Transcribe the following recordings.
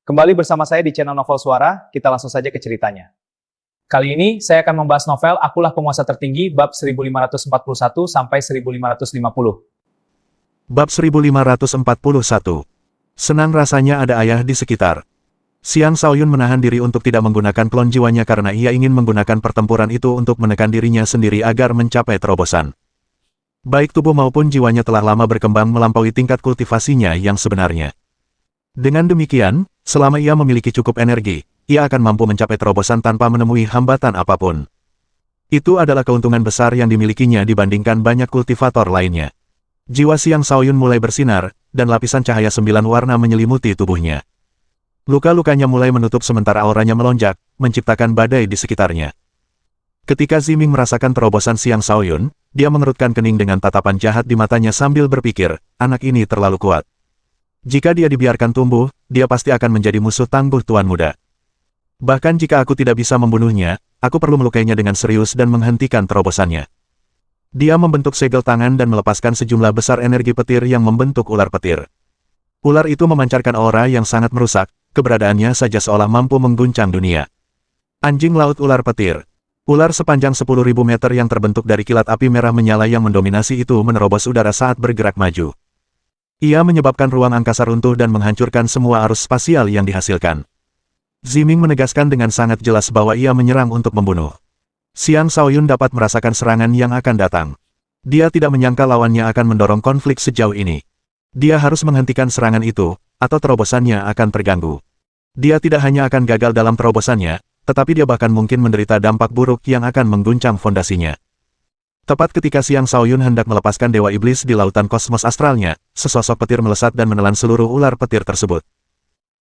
Kembali bersama saya di channel Novel Suara, kita langsung saja ke ceritanya. Kali ini saya akan membahas novel Akulah Penguasa Tertinggi bab 1541 sampai 1550. Bab 1541. Senang rasanya ada ayah di sekitar. Xiang Shaoyun menahan diri untuk tidak menggunakan klon jiwanya karena ia ingin menggunakan pertempuran itu untuk menekan dirinya sendiri agar mencapai terobosan. Baik tubuh maupun jiwanya telah lama berkembang melampaui tingkat kultivasinya yang sebenarnya. Dengan demikian, selama ia memiliki cukup energi, ia akan mampu mencapai terobosan tanpa menemui hambatan apapun. Itu adalah keuntungan besar yang dimilikinya dibandingkan banyak kultivator lainnya. Jiwa Xiang Shaoyun mulai bersinar, dan lapisan cahaya 9 warna menyelimuti tubuhnya. Luka-lukanya mulai menutup sementara auranya melonjak, menciptakan badai di sekitarnya. Ketika Ziming merasakan terobosan Xiang Shaoyun, dia mengerutkan kening dengan tatapan jahat di matanya sambil berpikir, anak ini terlalu kuat. Jika dia dibiarkan tumbuh, dia pasti akan menjadi musuh tangguh Tuan Muda. Bahkan jika aku tidak bisa membunuhnya, aku perlu melukainya dengan serius dan menghentikan terobosannya. Dia membentuk segel tangan dan melepaskan sejumlah besar energi petir yang membentuk ular petir. Ular itu memancarkan aura yang sangat merusak, keberadaannya saja seolah mampu mengguncang dunia. Anjing laut ular petir. Ular sepanjang 10.000 meter yang terbentuk dari kilat api merah menyala yang mendominasi itu menerobos udara saat bergerak maju. Ia menyebabkan ruang angkasa runtuh dan menghancurkan semua arus spasial yang dihasilkan. Ziming menegaskan dengan sangat jelas bahwa ia menyerang untuk membunuh. Xiang Shaoyun dapat merasakan serangan yang akan datang. Dia tidak menyangka lawannya akan mendorong konflik sejauh ini. Dia harus menghentikan serangan itu, atau terobosannya akan terganggu. Dia tidak hanya akan gagal dalam terobosannya, tetapi dia bahkan mungkin menderita dampak buruk yang akan mengguncang fondasinya. Tepat ketika Xiang Shaoyun hendak melepaskan Dewa Iblis di lautan kosmos astralnya, sesosok petir melesat dan menelan seluruh ular petir tersebut.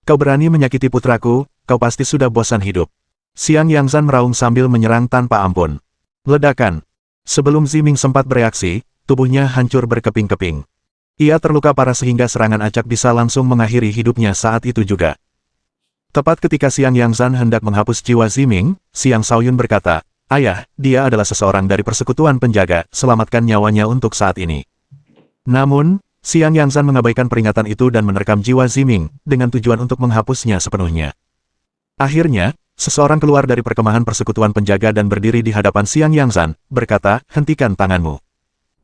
Kau berani menyakiti putraku, kau pasti sudah bosan hidup. Xiang Yangzan meraung sambil menyerang tanpa ampun. Ledakan. Sebelum Ziming sempat bereaksi, tubuhnya hancur berkeping-keping. Ia terluka parah sehingga serangan acak bisa langsung mengakhiri hidupnya saat itu juga. Tepat ketika Xiang Yangzan hendak menghapus jiwa Ziming, Xiang Shaoyun berkata, "Ayah, dia adalah seseorang dari persekutuan penjaga, selamatkan nyawanya untuk saat ini." Namun, Xiang Yangzan mengabaikan peringatan itu dan menerkam jiwa Ziming, dengan tujuan untuk menghapusnya sepenuhnya. Akhirnya, seseorang keluar dari perkemahan persekutuan penjaga dan berdiri di hadapan Xiang Yangzan, berkata, "Hentikan tanganmu."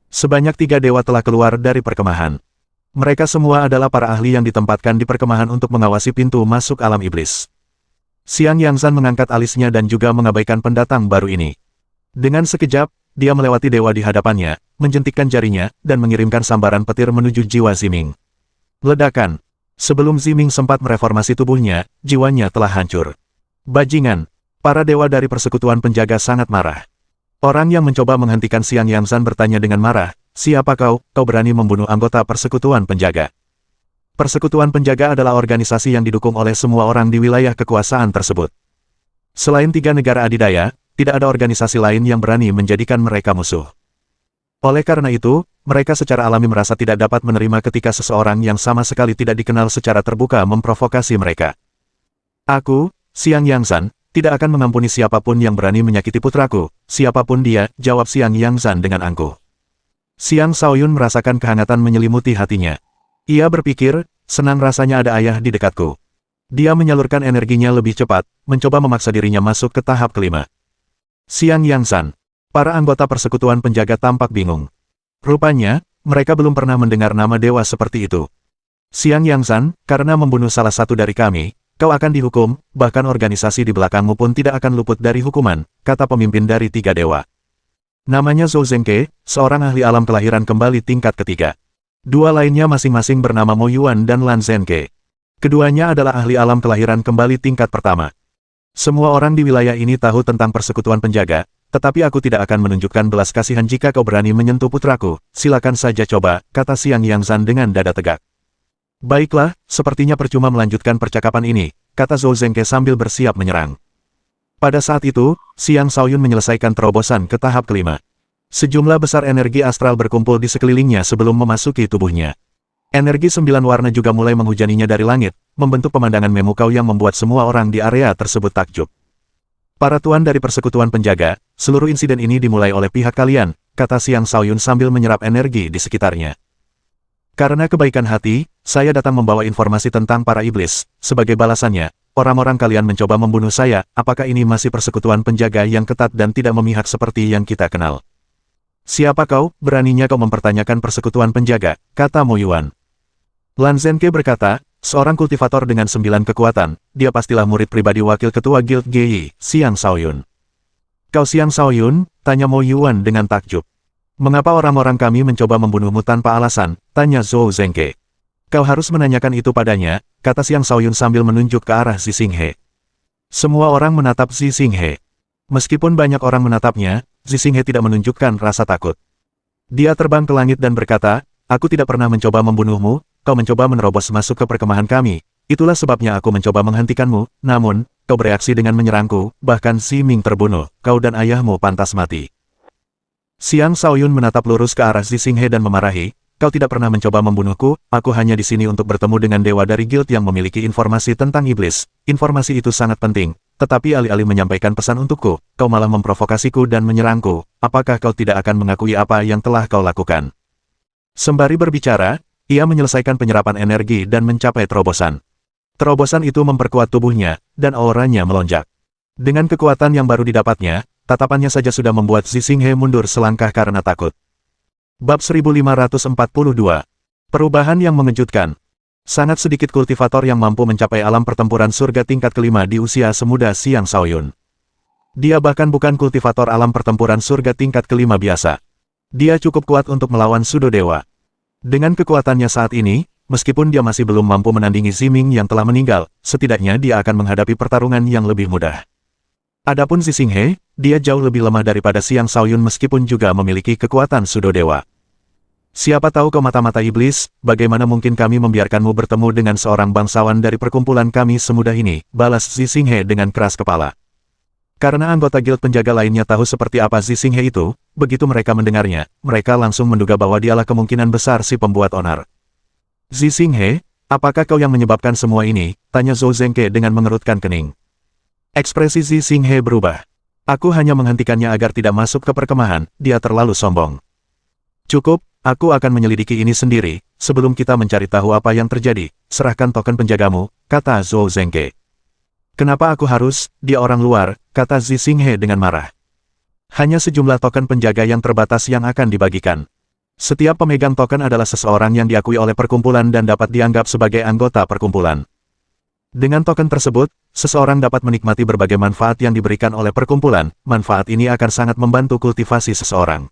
Sebanyak 3 dewa telah keluar dari perkemahan. Mereka semua adalah para ahli yang ditempatkan di perkemahan untuk mengawasi pintu masuk alam iblis. Xiang Yangzan mengangkat alisnya dan juga mengabaikan pendatang baru ini. Dengan sekejap, dia melewati dewa di hadapannya, menjentikkan jarinya, dan mengirimkan sambaran petir menuju jiwa Ziming. Ledakan. Sebelum Ziming sempat mereformasi tubuhnya, jiwanya telah hancur. Bajingan. Para dewa dari persekutuan penjaga sangat marah. Orang yang mencoba menghentikan Xiang Yangzan bertanya dengan marah, "Siapa kau? Kau berani membunuh anggota persekutuan penjaga?" Persekutuan penjaga adalah organisasi yang didukung oleh semua orang di wilayah kekuasaan tersebut. Selain 3 negara adidaya, tidak ada organisasi lain yang berani menjadikan mereka musuh. Oleh karena itu, mereka secara alami merasa tidak dapat menerima ketika seseorang yang sama sekali tidak dikenal secara terbuka memprovokasi mereka. "Aku, Xiang Yangzan, tidak akan mengampuni siapapun yang berani menyakiti putraku, siapapun dia," jawab Xiang Yangzan dengan angkuh. Xiang Shaoyun merasakan kehangatan menyelimuti hatinya. Ia berpikir, senang rasanya ada ayah di dekatku. Dia menyalurkan energinya lebih cepat, mencoba memaksa dirinya masuk ke tahap kelima. Xiang Yangzan. Para anggota persekutuan penjaga tampak bingung. Rupanya, mereka belum pernah mendengar nama dewa seperti itu. "Xiang Yangzan, karena membunuh salah satu dari kami, kau akan dihukum, bahkan organisasi di belakangmu pun tidak akan luput dari hukuman," kata pemimpin dari 3 dewa. Namanya Zhou Zengke, seorang ahli alam kelahiran kembali tingkat ketiga. 2 lainnya masing-masing bernama Mo Yuan dan Lan Zhenke. Keduanya adalah ahli alam kelahiran kembali tingkat pertama. "Semua orang di wilayah ini tahu tentang persekutuan penjaga, tetapi aku tidak akan menunjukkan belas kasihan jika kau berani menyentuh putraku, silakan saja coba," kata Xiang Yangzan dengan dada tegak. "Baiklah, sepertinya percuma melanjutkan percakapan ini," kata Zhou Zengke sambil bersiap menyerang. Pada saat itu, Xiang Shaoyun menyelesaikan terobosan ke tahap kelima. Sejumlah besar energi astral berkumpul di sekelilingnya sebelum memasuki tubuhnya. Energi 9 warna juga mulai menghujaninya dari langit, membentuk pemandangan memukau yang membuat semua orang di area tersebut takjub. "Para tuan dari persekutuan penjaga, seluruh insiden ini dimulai oleh pihak kalian," kata Xiang Shaoyun sambil menyerap energi di sekitarnya. Karena kebaikan hati, Saya datang membawa informasi tentang para iblis. Sebagai balasannya, orang-orang kalian mencoba membunuh saya. Apakah ini masih persekutuan penjaga yang ketat dan tidak memihak seperti yang kita kenal? Siapa kau? Beraninya kau mempertanyakan persekutuan penjaga, kata Mo Yuan. Lan Zhenke berkata, seorang kultivator dengan 9 kekuatan, dia pastilah murid pribadi wakil ketua Guild Gei, Xiang Shaoyun. Kau Xiang Shaoyun? Tanya Mo Yuan dengan takjub. Mengapa orang-orang kami mencoba membunuhmu tanpa alasan? Tanya Zhou Zhenke. Kau harus menanyakan itu padanya, kata Xiang Shaoyun sambil menunjuk ke arah Zi Xinghe. Semua orang menatap Zi Xinghe. Meskipun banyak orang menatapnya, Zi Xinghe tidak menunjukkan rasa takut. Dia terbang ke langit dan berkata, aku tidak pernah mencoba membunuhmu, kau mencoba menerobos masuk ke perkemahan kami. Itulah sebabnya aku mencoba menghentikanmu, namun, kau bereaksi dengan menyerangku, bahkan Xi Ming terbunuh, kau dan ayahmu pantas mati. Xiang Shaoyun menatap lurus ke arah Zi Xinghe dan memarahi, kau tidak pernah mencoba membunuhku, aku hanya di sini untuk bertemu dengan dewa dari guild yang memiliki informasi tentang iblis. Informasi itu sangat penting, tetapi alih-alih menyampaikan pesan untukku, kau malah memprovokasiku dan menyerangku. Apakah kau tidak akan mengakui apa yang telah kau lakukan? Sembari berbicara, ia menyelesaikan penyerapan energi dan mencapai terobosan. Terobosan itu memperkuat tubuhnya, dan auranya melonjak. Dengan kekuatan yang baru didapatnya, tatapannya saja sudah membuat Zi Xinghe mundur selangkah karena takut. Bab 1542. Perubahan yang mengejutkan. Sangat sedikit kultivator yang mampu mencapai alam pertempuran surga tingkat kelima di usia semuda Xiang Shaoyun. Dia bahkan bukan kultivator alam pertempuran surga tingkat kelima biasa. Dia cukup kuat untuk melawan Sudo Dewa. Dengan kekuatannya saat ini, meskipun dia masih belum mampu menandingi Xi Ming yang telah meninggal, setidaknya dia akan menghadapi pertarungan yang lebih mudah. Adapun Zi Xinghe, dia jauh lebih lemah daripada Xiang Shaoyun meskipun juga memiliki kekuatan Sudo Dewa. Siapa tahu kau mata-mata iblis, bagaimana mungkin kami membiarkanmu bertemu dengan seorang bangsawan dari perkumpulan kami semudah ini, balas Zi Xinghe dengan keras kepala. Karena anggota guild penjaga lainnya tahu seperti apa Zi Xinghe itu, begitu mereka mendengarnya, mereka langsung menduga bahwa dialah kemungkinan besar si pembuat onar. Zi Xinghe, apakah kau yang menyebabkan semua ini? Tanya Zhou Zhenke dengan mengerutkan kening. Ekspresi Zi Xinghe berubah. Aku hanya menghentikannya agar tidak masuk ke perkemahan, dia terlalu sombong. Cukup, aku akan menyelidiki ini sendiri, sebelum kita mencari tahu apa yang terjadi, serahkan token penjagamu, kata Zhou Zhenke. Kenapa aku harus, dia orang luar, kata Zi Xinghe dengan marah. Hanya sejumlah token penjaga yang terbatas yang akan dibagikan. Setiap pemegang token adalah seseorang yang diakui oleh perkumpulan dan dapat dianggap sebagai anggota perkumpulan. Dengan token tersebut, seseorang dapat menikmati berbagai manfaat yang diberikan oleh perkumpulan. Manfaat ini akan sangat membantu kultivasi seseorang.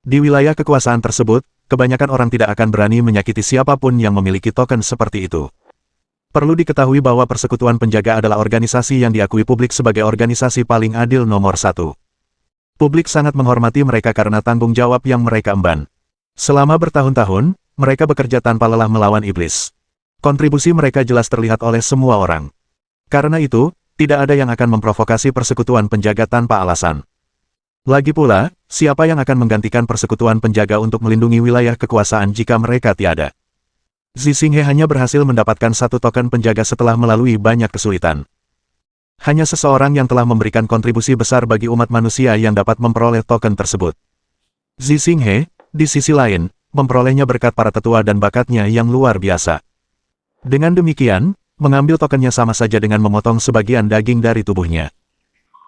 Di wilayah kekuasaan tersebut, kebanyakan orang tidak akan berani menyakiti siapapun yang memiliki token seperti itu. Perlu diketahui bahwa Persekutuan Penjaga adalah organisasi yang diakui publik sebagai organisasi paling adil nomor 1. Publik sangat menghormati mereka karena tanggung jawab yang mereka emban. Selama bertahun-tahun, mereka bekerja tanpa lelah melawan iblis. Kontribusi mereka jelas terlihat oleh semua orang. Karena itu, tidak ada yang akan memprovokasi Persekutuan Penjaga tanpa alasan. Lagi pula, siapa yang akan menggantikan Persekutuan Penjaga untuk melindungi wilayah kekuasaan jika mereka tiada? Zi Xinghe hanya berhasil mendapatkan satu token penjaga setelah melalui banyak kesulitan. Hanya seseorang yang telah memberikan kontribusi besar bagi umat manusia yang dapat memperoleh token tersebut. Zi Xinghe, di sisi lain, memperolehnya berkat para tetua dan bakatnya yang luar biasa. Dengan demikian, mengambil tokennya sama saja dengan memotong sebagian daging dari tubuhnya.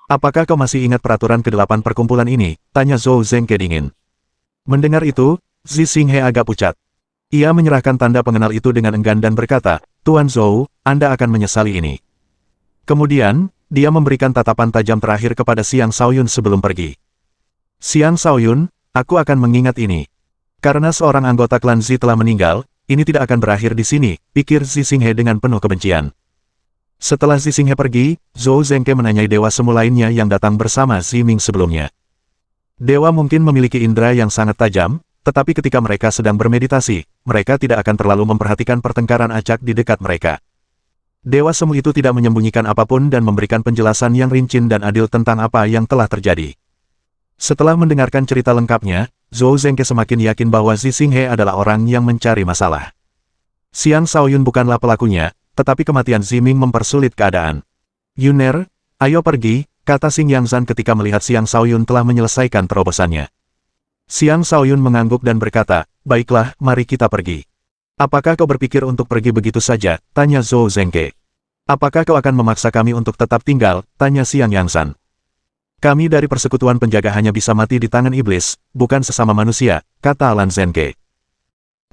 Apakah kau masih ingat peraturan ke-8 perkumpulan ini? Tanya Zhou Zhenke dingin. Mendengar itu, Zi Xinghe agak pucat. Ia menyerahkan tanda pengenal itu dengan enggan dan berkata, Tuan Zhou, Anda akan menyesali ini. Kemudian, dia memberikan tatapan tajam terakhir kepada Xiang Shaoyun sebelum pergi. Xiang Shaoyun, aku akan mengingat ini. Karena seorang anggota klan Zi telah meninggal, ini tidak akan berakhir di sini, pikir Zi Xinghe dengan penuh kebencian. Setelah Zi Xinghe pergi, Zhou Zhenke menanyai dewa semu lainnya yang datang bersama Xi Ming sebelumnya. Dewa mungkin memiliki indera yang sangat tajam, tetapi ketika mereka sedang bermeditasi, mereka tidak akan terlalu memperhatikan pertengkaran acak di dekat mereka. Dewa semu itu tidak menyembunyikan apapun dan memberikan penjelasan yang rinci dan adil tentang apa yang telah terjadi. Setelah mendengarkan cerita lengkapnya, Zhou Zhenke semakin yakin bahwa Zi Xinghe adalah orang yang mencari masalah. Xiang Shaoyun bukanlah pelakunya, tetapi kematian Xi Ming mempersulit keadaan. Yuner, ayo pergi, kata Xing Yangzhan ketika melihat Xiang Shaoyun telah menyelesaikan terobosannya. Xiang Shaoyun mengangguk dan berkata, baiklah, mari kita pergi. Apakah kau berpikir untuk pergi begitu saja? Tanya Zhou Zengke. Apakah kau akan memaksa kami untuk tetap tinggal? Tanya Xiang Yangzan. Kami dari persekutuan penjaga hanya bisa mati di tangan iblis, bukan sesama manusia, kata Lan Zengke.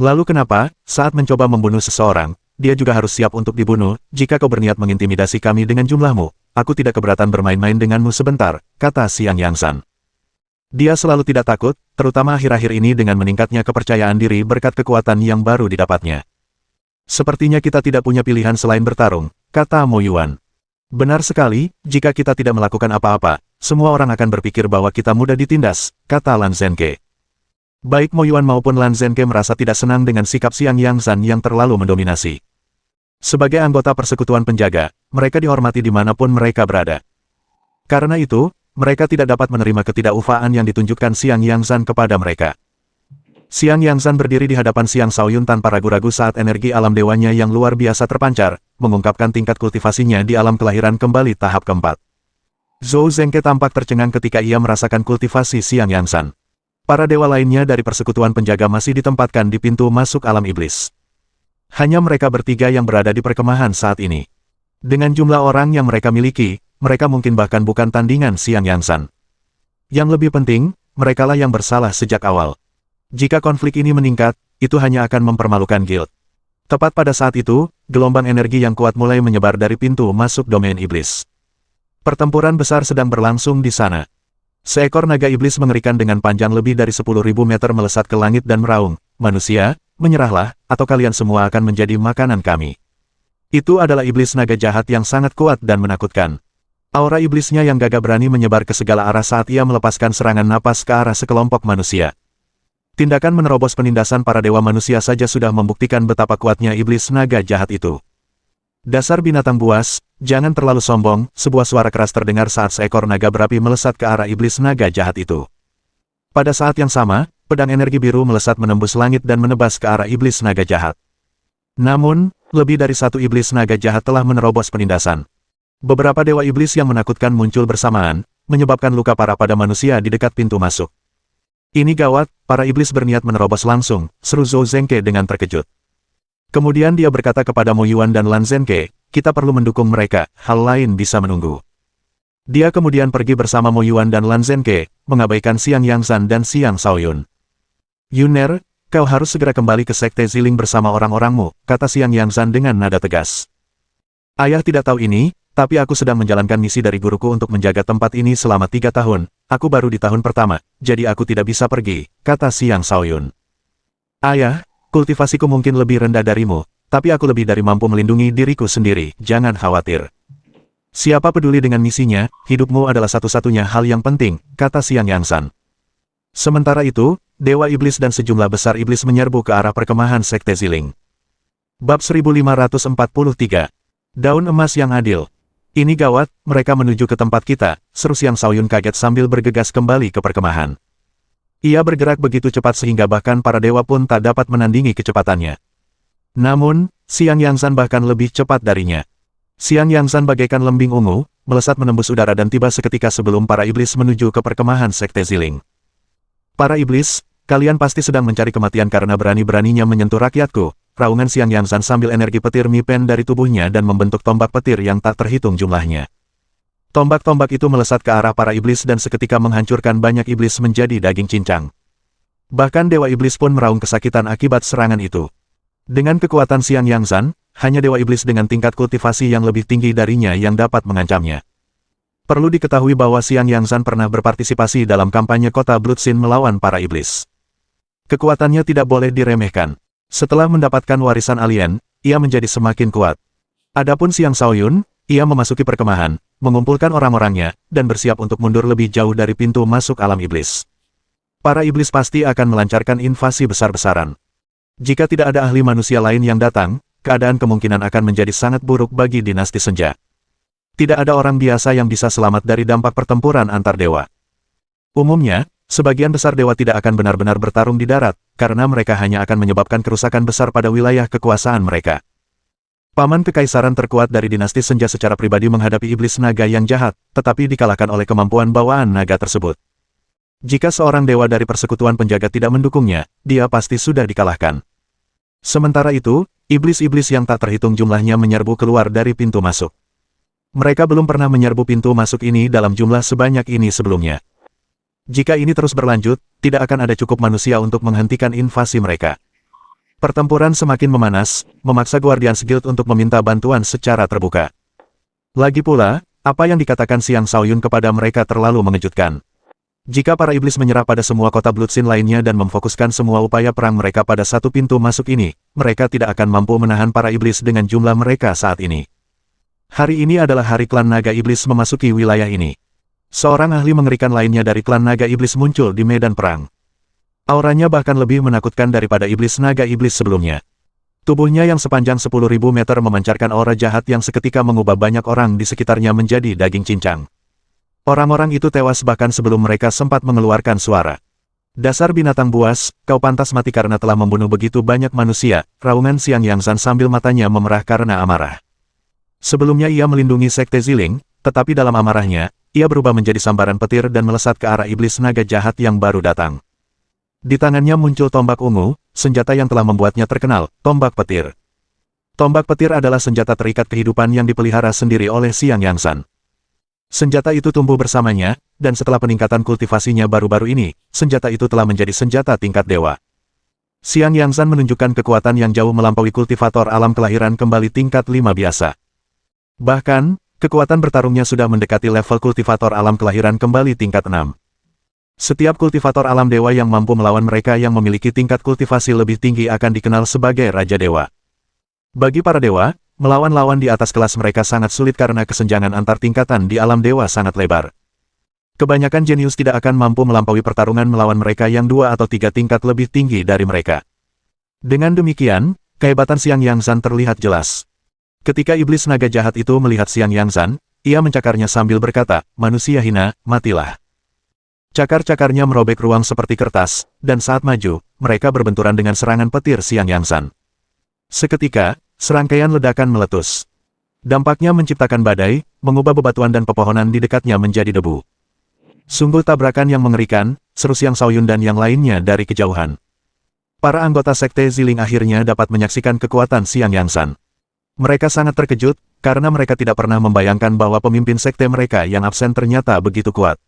Lalu kenapa, saat mencoba membunuh seseorang, dia juga harus siap untuk dibunuh? Jika kau berniat mengintimidasi kami dengan jumlahmu, aku tidak keberatan bermain-main denganmu sebentar, kata Xiang Yangzan. Dia selalu tidak takut, terutama akhir-akhir ini dengan meningkatnya kepercayaan diri berkat kekuatan yang baru didapatnya. Sepertinya kita tidak punya pilihan selain bertarung, kata Mo Yuan. Benar sekali, jika kita tidak melakukan apa-apa, semua orang akan berpikir bahwa kita mudah ditindas, kata Lan Zengke. Baik Mo Yuan maupun Lan Zengke merasa tidak senang dengan sikap Xiang Yangzan yang terlalu mendominasi. Sebagai anggota persekutuan penjaga, mereka dihormati dimanapun mereka berada. Karena itu, mereka tidak dapat menerima ketidakufaan yang ditunjukkan Xiang Yangzan kepada mereka. Xiang Yangzan berdiri di hadapan Xiang Shaoyun tanpa ragu-ragu saat energi alam dewanya yang luar biasa terpancar, mengungkapkan tingkat kultivasinya di alam kelahiran kembali tahap keempat. Zhou Zengke tampak tercengang ketika ia merasakan kultivasi Xiang Yangzan. Para dewa lainnya dari persekutuan penjaga masih ditempatkan di pintu masuk alam iblis. Hanya mereka bertiga yang berada di perkemahan saat ini. Dengan jumlah orang yang mereka miliki, mereka mungkin bahkan bukan tandingan Xiang Yangzan. Yang lebih penting, merekalah yang bersalah sejak awal. Jika konflik ini meningkat, itu hanya akan mempermalukan guild. Tepat pada saat itu, gelombang energi yang kuat mulai menyebar dari pintu masuk domain iblis. Pertempuran besar sedang berlangsung di sana. Seekor naga iblis mengerikan dengan panjang lebih dari 10.000 meter melesat ke langit dan meraung, "Manusia, menyerahlah, atau kalian semua akan menjadi makanan kami." Itu adalah iblis naga jahat yang sangat kuat dan menakutkan. Aura iblisnya yang gagah berani menyebar ke segala arah saat ia melepaskan serangan napas ke arah sekelompok manusia. Tindakan menerobos penindasan para dewa manusia saja sudah membuktikan betapa kuatnya iblis naga jahat itu. Dasar binatang buas, jangan terlalu sombong, sebuah suara keras terdengar saat seekor naga berapi melesat ke arah iblis naga jahat itu. Pada saat yang sama, pedang energi biru melesat menembus langit dan menebas ke arah iblis naga jahat. Namun, lebih dari satu iblis naga jahat telah menerobos penindasan. Beberapa dewa iblis yang menakutkan muncul bersamaan, menyebabkan luka parah pada manusia di dekat pintu masuk. Ini gawat, para iblis berniat menerobos langsung, seru Zhou Zengke dengan terkejut. Kemudian dia berkata kepada Mo Yuan dan Lan Zengke, kita perlu mendukung mereka, hal lain bisa menunggu. Dia kemudian pergi bersama Mo Yuan dan Lan Zengke, mengabaikan Xiang Yangzan dan Xiang Shaoyun. Yuner, kau harus segera kembali ke Sekte Ziling bersama orang-orangmu, kata Xiang Yangzan dengan nada tegas. Ayah tidak tahu ini, tapi aku sedang menjalankan misi dari guruku untuk menjaga tempat ini selama 3 tahun, aku baru di tahun pertama, jadi aku tidak bisa pergi, kata Xiang Shaoyun. Ayah, kultivasiku mungkin lebih rendah darimu, tapi aku lebih dari mampu melindungi diriku sendiri, jangan khawatir. Siapa peduli dengan misinya, hidupmu adalah satu-satunya hal yang penting, kata Xiang Yangzan. Sementara itu, Dewa Iblis dan sejumlah besar iblis menyerbu ke arah perkemahan Sekte Ziling. Bab 1543. Daun emas yang adil. Ini gawat, mereka menuju ke tempat kita, seru Xiang Shaoyun kaget sambil bergegas kembali ke perkemahan. Ia bergerak begitu cepat sehingga bahkan para dewa pun tak dapat menandingi kecepatannya. Namun, Xiang Yangzan bahkan lebih cepat darinya. Xiang Yangzan bagaikan lembing ungu, melesat menembus udara dan tiba seketika sebelum para iblis menuju ke perkemahan Sekte Ziling. Para iblis, kalian pasti sedang mencari kematian karena berani-beraninya menyentuh rakyatku, raungan Xiang Yangzan sambil energi petir mipen dari tubuhnya dan membentuk tombak petir yang tak terhitung jumlahnya. Tombak-tombak itu melesat ke arah para iblis dan seketika menghancurkan banyak iblis menjadi daging cincang. Bahkan Dewa Iblis pun meraung kesakitan akibat serangan itu. Dengan kekuatan Xiang Yangzan, hanya Dewa Iblis dengan tingkat kultivasi yang lebih tinggi darinya yang dapat mengancamnya. Perlu diketahui bahwa Xiang Yangzan pernah berpartisipasi dalam kampanye kota Bloodsin melawan para iblis. Kekuatannya tidak boleh diremehkan. Setelah mendapatkan warisan alien, ia menjadi semakin kuat. Adapun Xiang Shaoyun, ia memasuki perkemahan, mengumpulkan orang-orangnya, dan bersiap untuk mundur lebih jauh dari pintu masuk alam iblis. Para iblis pasti akan melancarkan invasi besar-besaran. Jika tidak ada ahli manusia lain yang datang, keadaan kemungkinan akan menjadi sangat buruk bagi dinasti Senja. Tidak ada orang biasa yang bisa selamat dari dampak pertempuran antar dewa. Umumnya, sebagian besar dewa tidak akan benar-benar bertarung di darat, karena mereka hanya akan menyebabkan kerusakan besar pada wilayah kekuasaan mereka. Paman kekaisaran terkuat dari dinasti Senja secara pribadi menghadapi iblis naga yang jahat, tetapi dikalahkan oleh kemampuan bawaan naga tersebut. Jika seorang dewa dari persekutuan penjaga tidak mendukungnya, dia pasti sudah dikalahkan. Sementara itu, iblis-iblis yang tak terhitung jumlahnya menyerbu keluar dari pintu masuk. Mereka belum pernah menyerbu pintu masuk ini dalam jumlah sebanyak ini sebelumnya. Jika ini terus berlanjut, tidak akan ada cukup manusia untuk menghentikan invasi mereka. Pertempuran semakin memanas, memaksa Guardians Guild untuk meminta bantuan secara terbuka. Lagi pula, apa yang dikatakan Xiang Shaoyun kepada mereka terlalu mengejutkan. Jika para iblis menyerah pada semua kota Bloodsin lainnya dan memfokuskan semua upaya perang mereka pada satu pintu masuk ini, mereka tidak akan mampu menahan para iblis dengan jumlah mereka saat ini. Hari ini adalah hari klan naga iblis memasuki wilayah ini. Seorang ahli mengerikan lainnya dari klan naga iblis muncul di medan perang. Auranya bahkan lebih menakutkan daripada iblis naga iblis sebelumnya. Tubuhnya yang sepanjang 10.000 meter memancarkan aura jahat yang seketika mengubah banyak orang di sekitarnya menjadi daging cincang. Orang-orang itu tewas bahkan sebelum mereka sempat mengeluarkan suara. Dasar binatang buas, kau pantas mati karena telah membunuh begitu banyak manusia, raungan Xiang Yangzan sambil matanya memerah karena amarah. Sebelumnya ia melindungi Sekte Ziling, tetapi dalam amarahnya, ia berubah menjadi sambaran petir dan melesat ke arah iblis naga jahat yang baru datang. Di tangannya muncul tombak ungu, senjata yang telah membuatnya terkenal, tombak petir. Tombak petir adalah senjata terikat kehidupan yang dipelihara sendiri oleh Xiang Yangzan. Senjata itu tumbuh bersamanya, dan setelah peningkatan kultivasinya baru-baru ini, senjata itu telah menjadi senjata tingkat dewa. Xiang Yangzan menunjukkan kekuatan yang jauh melampaui kultivator alam kelahiran kembali tingkat 5 biasa. Bahkan, kekuatan bertarungnya sudah mendekati level kultivator alam kelahiran kembali tingkat 6. Setiap kultivator alam dewa yang mampu melawan mereka yang memiliki tingkat kultivasi lebih tinggi akan dikenal sebagai Raja Dewa. Bagi para dewa, melawan lawan di atas kelas mereka sangat sulit karena kesenjangan antar tingkatan di alam dewa sangat lebar. Kebanyakan jenius tidak akan mampu melampaui pertarungan melawan mereka yang 2 atau 3 tingkat lebih tinggi dari mereka. Dengan demikian, kehebatan Xiang Yangzan terlihat jelas. Ketika iblis naga jahat itu melihat Xiang Yangzan, ia mencakarnya sambil berkata, "Manusia hina, matilah." Cakar-cakarnya merobek ruang seperti kertas, dan saat maju, mereka berbenturan dengan serangan petir Xiang Yangzan. Seketika, serangkaian ledakan meletus. Dampaknya menciptakan badai, mengubah bebatuan dan pepohonan di dekatnya menjadi debu. Sungguh tabrakan yang mengerikan, seru Xiang Shaoyun dan yang lainnya dari kejauhan. Para anggota Sekte Ziling akhirnya dapat menyaksikan kekuatan Xiang Yangzan. Mereka sangat terkejut, karena mereka tidak pernah membayangkan bahwa pemimpin sekte mereka yang absen ternyata begitu kuat.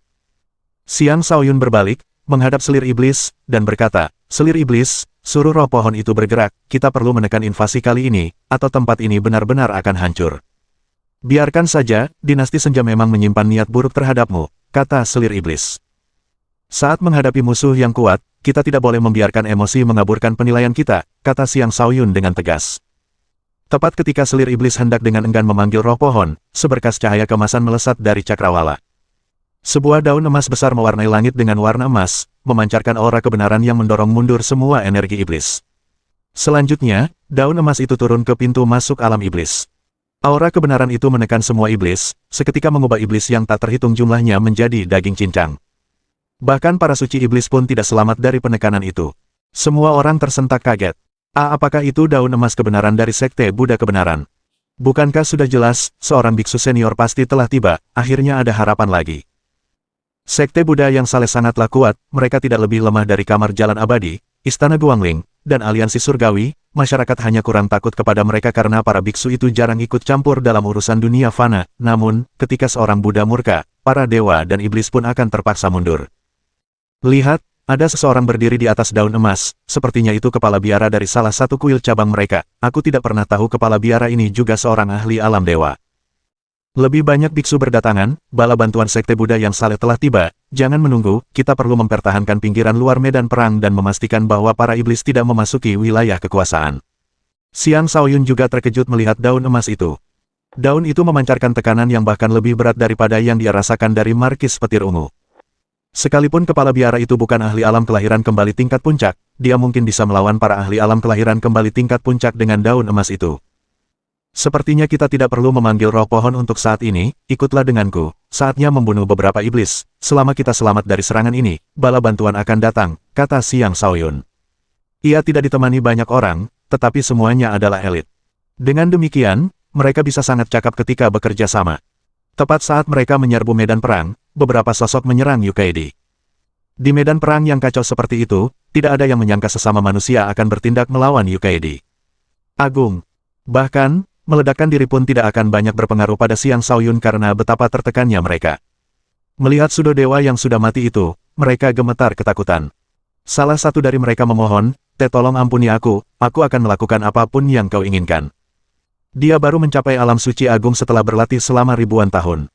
Xiang Shaoyun berbalik, menghadap selir iblis, dan berkata, "Selir iblis, suruh roh pohon itu bergerak, kita perlu menekan invasi kali ini, atau tempat ini benar-benar akan hancur." "Biarkan saja, dinasti senja memang menyimpan niat buruk terhadapmu," kata selir iblis. "Saat menghadapi musuh yang kuat, kita tidak boleh membiarkan emosi mengaburkan penilaian kita," kata Xiang Shaoyun dengan tegas. Tepat ketika selir iblis hendak dengan enggan memanggil roh pohon, seberkas cahaya kemasan melesat dari cakrawala. Sebuah daun emas besar mewarnai langit dengan warna emas, memancarkan aura kebenaran yang mendorong mundur semua energi iblis. Selanjutnya, daun emas itu turun ke pintu masuk alam iblis. Aura kebenaran itu menekan semua iblis, seketika mengubah iblis yang tak terhitung jumlahnya menjadi daging cincang. Bahkan para suci iblis pun tidak selamat dari penekanan itu. Semua orang tersentak kaget. Apakah itu daun emas kebenaran dari Sekte Buddha Kebenaran? Bukankah sudah jelas, seorang biksu senior pasti telah tiba, akhirnya ada harapan lagi. Sekte Buddha yang saleh sangatlah kuat, mereka tidak lebih lemah dari Kamar Jalan Abadi, Istana Guangling, dan Aliansi Surgawi. Masyarakat hanya kurang takut kepada mereka karena para biksu itu jarang ikut campur dalam urusan dunia fana, namun, ketika seorang Buddha murka, para dewa dan iblis pun akan terpaksa mundur. Lihat, ada seseorang berdiri di atas daun emas, sepertinya itu kepala biara dari salah satu kuil cabang mereka. Aku tidak pernah tahu kepala biara ini juga seorang ahli alam dewa. Lebih banyak biksu berdatangan, bala bantuan Sekte Buddha yang saleh telah tiba, jangan menunggu, kita perlu mempertahankan pinggiran luar medan perang dan memastikan bahwa para iblis tidak memasuki wilayah kekuasaan. Xiang Shaoyun juga terkejut melihat daun emas itu. Daun itu memancarkan tekanan yang bahkan lebih berat daripada yang dia rasakan dari Markis Petir Ungu. Sekalipun kepala biara itu bukan ahli alam kelahiran kembali tingkat puncak, dia mungkin bisa melawan para ahli alam kelahiran kembali tingkat puncak dengan daun emas itu. Sepertinya kita tidak perlu memanggil roh pohon untuk saat ini, ikutlah denganku, saatnya membunuh beberapa iblis, selama kita selamat dari serangan ini, bala bantuan akan datang, kata Xiang Shaoyun. Ia tidak ditemani banyak orang, tetapi semuanya adalah elit. Dengan demikian, mereka bisa sangat cakap ketika bekerja sama. Tepat saat mereka menyerbu medan perang, beberapa sosok menyerang Yukaidi. Di medan perang yang kacau seperti itu, tidak ada yang menyangka sesama manusia akan bertindak melawan UKD. Agung. Bahkan, meledakkan diri pun tidak akan banyak berpengaruh pada Xiang Shaoyun karena betapa tertekannya mereka. Melihat Sudo Dewa yang sudah mati itu, mereka gemetar ketakutan. Salah satu dari mereka memohon, tolong ampuni aku akan melakukan apapun yang kau inginkan. Dia baru mencapai alam suci agung setelah berlatih selama ribuan tahun.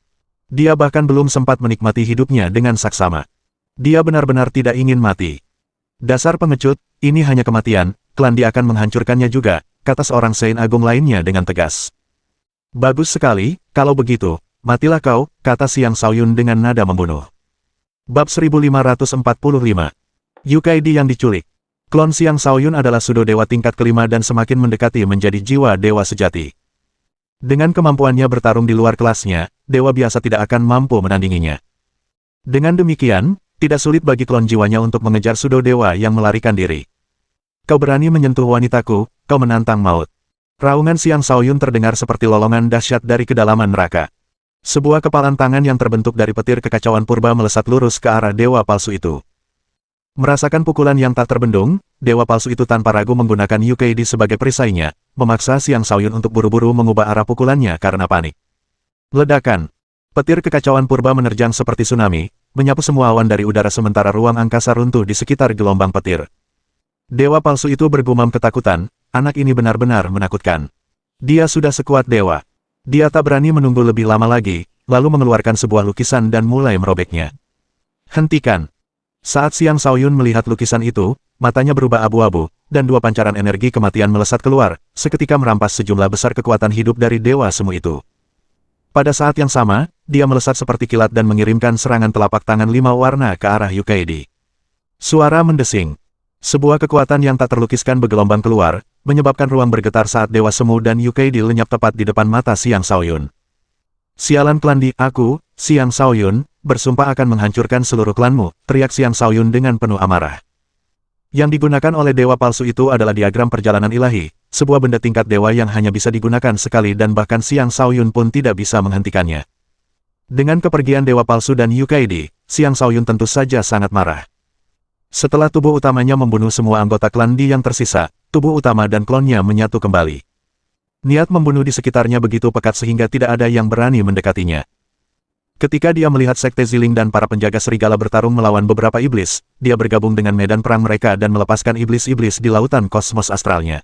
Dia bahkan belum sempat menikmati hidupnya dengan saksama. Dia benar-benar tidak ingin mati. Dasar pengecut, ini hanya kematian, klan dia akan menghancurkannya juga, kata seorang Saint Agung lainnya dengan tegas. Bagus sekali, kalau begitu, matilah kau, kata Xiang Shaoyun dengan nada membunuh. Bab 1545. UKD yang diculik. Klon Xiang Shaoyun adalah Sudo Dewa tingkat kelima dan semakin mendekati menjadi jiwa dewa sejati. Dengan kemampuannya bertarung di luar kelasnya, dewa biasa tidak akan mampu menandinginya. Dengan demikian, tidak sulit bagi klon jiwanya untuk mengejar Sudo Dewa yang melarikan diri. Kau berani menyentuh wanitaku, kau menantang maut. Raungan Xiang Shaoyun terdengar seperti lolongan dahsyat dari kedalaman neraka. Sebuah kepalan tangan yang terbentuk dari petir kekacauan purba melesat lurus ke arah dewa palsu itu. Merasakan pukulan yang tak terbendung, dewa palsu itu tanpa ragu menggunakan UKD sebagai perisainya, memaksa Xiang Shaoyun untuk buru-buru mengubah arah pukulannya karena panik. Ledakan. Petir kekacauan purba menerjang seperti tsunami, menyapu semua awan dari udara sementara ruang angkasa runtuh di sekitar gelombang petir. Dewa palsu itu bergumam ketakutan, anak ini benar-benar menakutkan. Dia sudah sekuat dewa. Dia tak berani menunggu lebih lama lagi, lalu mengeluarkan sebuah lukisan dan mulai merobeknya. Hentikan. Saat Xiang Shaoyun melihat lukisan itu, matanya berubah abu-abu, dan dua pancaran energi kematian melesat keluar, seketika merampas sejumlah besar kekuatan hidup dari dewa semu itu. Pada saat yang sama, dia melesat seperti kilat dan mengirimkan serangan telapak tangan 5 warna ke arah UKD. Suara mendesing. Sebuah kekuatan yang tak terlukiskan bergelombang keluar, menyebabkan ruang bergetar saat dewa semu dan UKD lenyap tepat di depan mata Xiang Shaoyun. Sialan klan di aku, Xiang Shaoyun, bersumpah akan menghancurkan seluruh klanmu, teriak Xiang Shaoyun dengan penuh amarah. Yang digunakan oleh dewa palsu itu adalah diagram perjalanan ilahi, sebuah benda tingkat dewa yang hanya bisa digunakan sekali dan bahkan Xiang Shaoyun pun tidak bisa menghentikannya. Dengan kepergian dewa palsu dan UKD, Xiang Shaoyun tentu saja sangat marah. Setelah tubuh utamanya membunuh semua anggota klan Di yang tersisa, tubuh utama dan klonnya menyatu kembali. Niat membunuh di sekitarnya begitu pekat sehingga tidak ada yang berani mendekatinya. Ketika dia melihat Sekte Ziling dan para penjaga serigala bertarung melawan beberapa iblis, dia bergabung dengan medan perang mereka dan melepaskan iblis-iblis di lautan kosmos astralnya.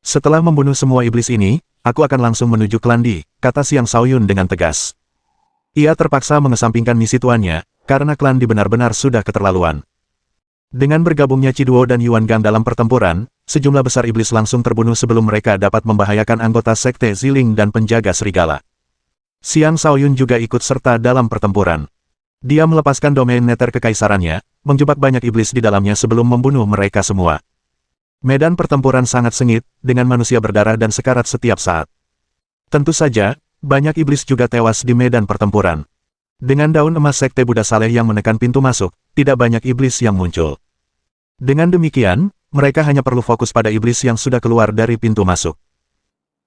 Setelah membunuh semua iblis ini, aku akan langsung menuju klan Di, kata Xiang Shaoyun dengan tegas. Ia terpaksa mengesampingkan misi tuannya, karena klan Di benar-benar sudah keterlaluan. Dengan bergabungnya Chiduo dan Yuan Gang dalam pertempuran, sejumlah besar iblis langsung terbunuh sebelum mereka dapat membahayakan anggota Sekte Ziling dan penjaga serigala. Xiang Shaoyun juga ikut serta dalam pertempuran. Dia melepaskan domain neter kekaisarannya, menjebak banyak iblis di dalamnya sebelum membunuh mereka semua. Medan pertempuran sangat sengit, dengan manusia berdarah dan sekarat setiap saat. Tentu saja, banyak iblis juga tewas di medan pertempuran. Dengan daun emas Sekte Buddha Saleh yang menekan pintu masuk, tidak banyak iblis yang muncul. Dengan demikian, mereka hanya perlu fokus pada iblis yang sudah keluar dari pintu masuk.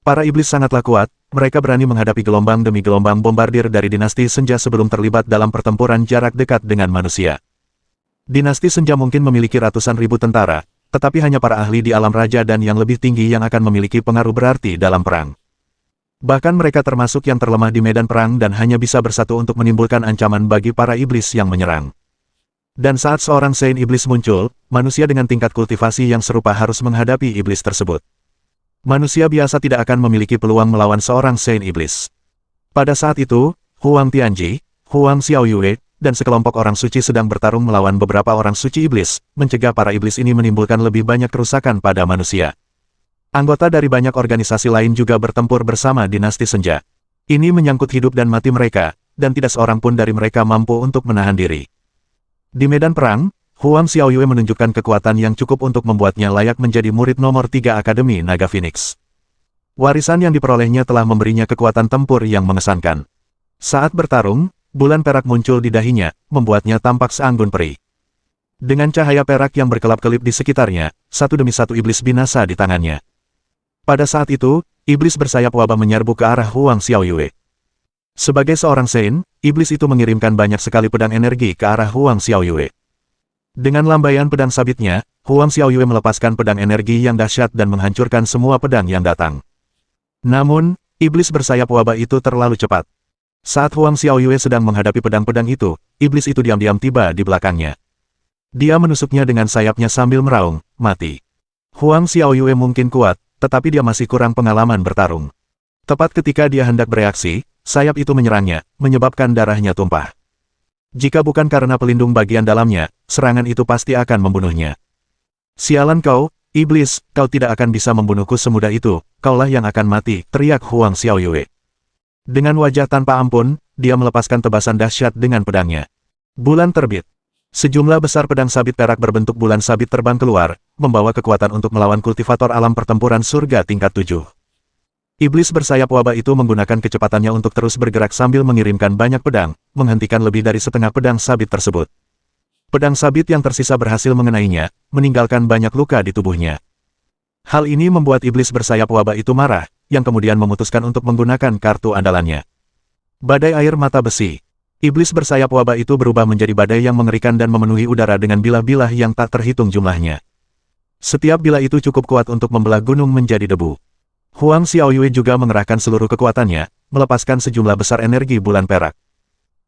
Para iblis sangatlah kuat, mereka berani menghadapi gelombang demi gelombang bombardir dari dinasti Senja sebelum terlibat dalam pertempuran jarak dekat dengan manusia. Dinasti Senja mungkin memiliki ratusan ribu tentara, tetapi hanya para ahli di alam raja dan yang lebih tinggi yang akan memiliki pengaruh berarti dalam perang. Bahkan mereka termasuk yang terlemah di medan perang dan hanya bisa bersatu untuk menimbulkan ancaman bagi para iblis yang menyerang. Dan saat seorang Saint Iblis muncul, manusia dengan tingkat kultivasi yang serupa harus menghadapi iblis tersebut. Manusia biasa tidak akan memiliki peluang melawan seorang Saint Iblis. Pada saat itu, Huang Tianji, Huang Xiaoyue, dan sekelompok orang suci sedang bertarung melawan beberapa orang suci iblis, mencegah para iblis ini menimbulkan lebih banyak kerusakan pada manusia. Anggota dari banyak organisasi lain juga bertempur bersama dinasti Senja. Ini menyangkut hidup dan mati mereka, dan tidak seorang pun dari mereka mampu untuk menahan diri. Di medan perang, Huang Xiaoyue menunjukkan kekuatan yang cukup untuk membuatnya layak menjadi murid nomor 3 Akademi Naga Phoenix. Warisan yang diperolehnya telah memberinya kekuatan tempur yang mengesankan. Saat bertarung, bulan perak muncul di dahinya, membuatnya tampak seanggun peri. Dengan cahaya perak yang berkelap-kelip di sekitarnya, satu demi satu iblis binasa di tangannya. Pada saat itu, iblis bersayap wabah menyerbu ke arah Huang Xiaoyue. Sebagai seorang Saint, iblis itu mengirimkan banyak sekali pedang energi ke arah Huang Xiaoyue. Dengan lambaian pedang sabitnya, Huang Xiaoyue melepaskan pedang energi yang dahsyat dan menghancurkan semua pedang yang datang. Namun, iblis bersayap wabah itu terlalu cepat. Saat Huang Xiaoyue sedang menghadapi pedang-pedang itu, iblis itu diam-diam tiba di belakangnya. Dia menusuknya dengan sayapnya sambil meraung, "Mati." Huang Xiaoyue mungkin kuat, tetapi dia masih kurang pengalaman bertarung. Tepat ketika dia hendak bereaksi, sayap itu menyerangnya, menyebabkan darahnya tumpah. Jika bukan karena pelindung bagian dalamnya, serangan itu pasti akan membunuhnya. "Sialan kau, iblis, kau tidak akan bisa membunuhku semudah itu, kaulah yang akan mati," teriak Huang Xiaoyue. Dengan wajah tanpa ampun, dia melepaskan tebasan dahsyat dengan pedangnya. Bulan terbit. Sejumlah besar pedang sabit perak berbentuk bulan sabit terbang keluar, membawa kekuatan untuk melawan kultivator alam pertempuran surga tingkat 7. Iblis bersayap wabah itu menggunakan kecepatannya untuk terus bergerak sambil mengirimkan banyak pedang, menghentikan lebih dari setengah pedang sabit tersebut. Pedang sabit yang tersisa berhasil mengenainya, meninggalkan banyak luka di tubuhnya. Hal ini membuat iblis bersayap wabah itu marah, yang kemudian memutuskan untuk menggunakan kartu andalannya. Badai air mata besi. Iblis bersayap wabah itu berubah menjadi badai yang mengerikan dan memenuhi udara dengan bilah-bilah yang tak terhitung jumlahnya. Setiap bilah itu cukup kuat untuk membelah gunung menjadi debu. Huang Xiaoyue juga mengerahkan seluruh kekuatannya, melepaskan sejumlah besar energi bulan perak.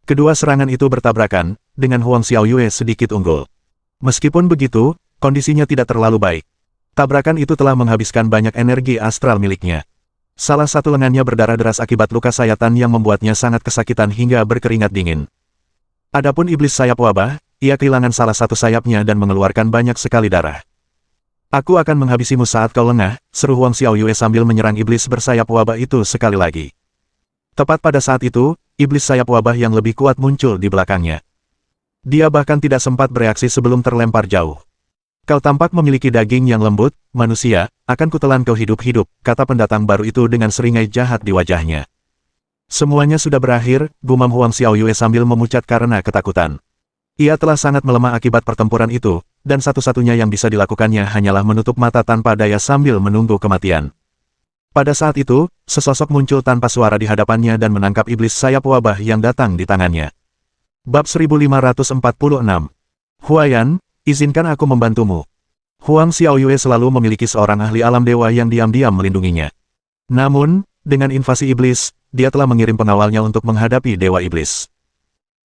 Kedua serangan itu bertabrakan, dengan Huang Xiaoyue sedikit unggul. Meskipun begitu, kondisinya tidak terlalu baik. Tabrakan itu telah menghabiskan banyak energi astral miliknya. Salah satu lengannya berdarah deras akibat luka sayatan yang membuatnya sangat kesakitan hingga berkeringat dingin. Adapun iblis sayap wabah, ia kehilangan salah satu sayapnya dan mengeluarkan banyak sekali darah. "Aku akan menghabisimu saat kau lengah," seru Huang Xiaoyue sambil menyerang iblis bersayap wabah itu sekali lagi. Tepat pada saat itu, iblis sayap wabah yang lebih kuat muncul di belakangnya. Dia bahkan tidak sempat bereaksi sebelum terlempar jauh. "Kau tampak memiliki daging yang lembut, manusia, akan kutelan kau hidup-hidup," kata pendatang baru itu dengan seringai jahat di wajahnya. "Semuanya sudah berakhir," gumam Huang Xiaoyue sambil memucat karena ketakutan. Ia telah sangat melemah akibat pertempuran itu, dan satu-satunya yang bisa dilakukannya hanyalah menutup mata tanpa daya sambil menunggu kematian. Pada saat itu, sesosok muncul tanpa suara di hadapannya dan menangkap iblis sayap wabah yang datang di tangannya. Bab 1546. "Huayan, izinkan aku membantumu." Huang Xiaoyue selalu memiliki seorang ahli alam dewa yang diam-diam melindunginya. Namun, dengan invasi iblis, dia telah mengirim pengawalnya untuk menghadapi dewa iblis.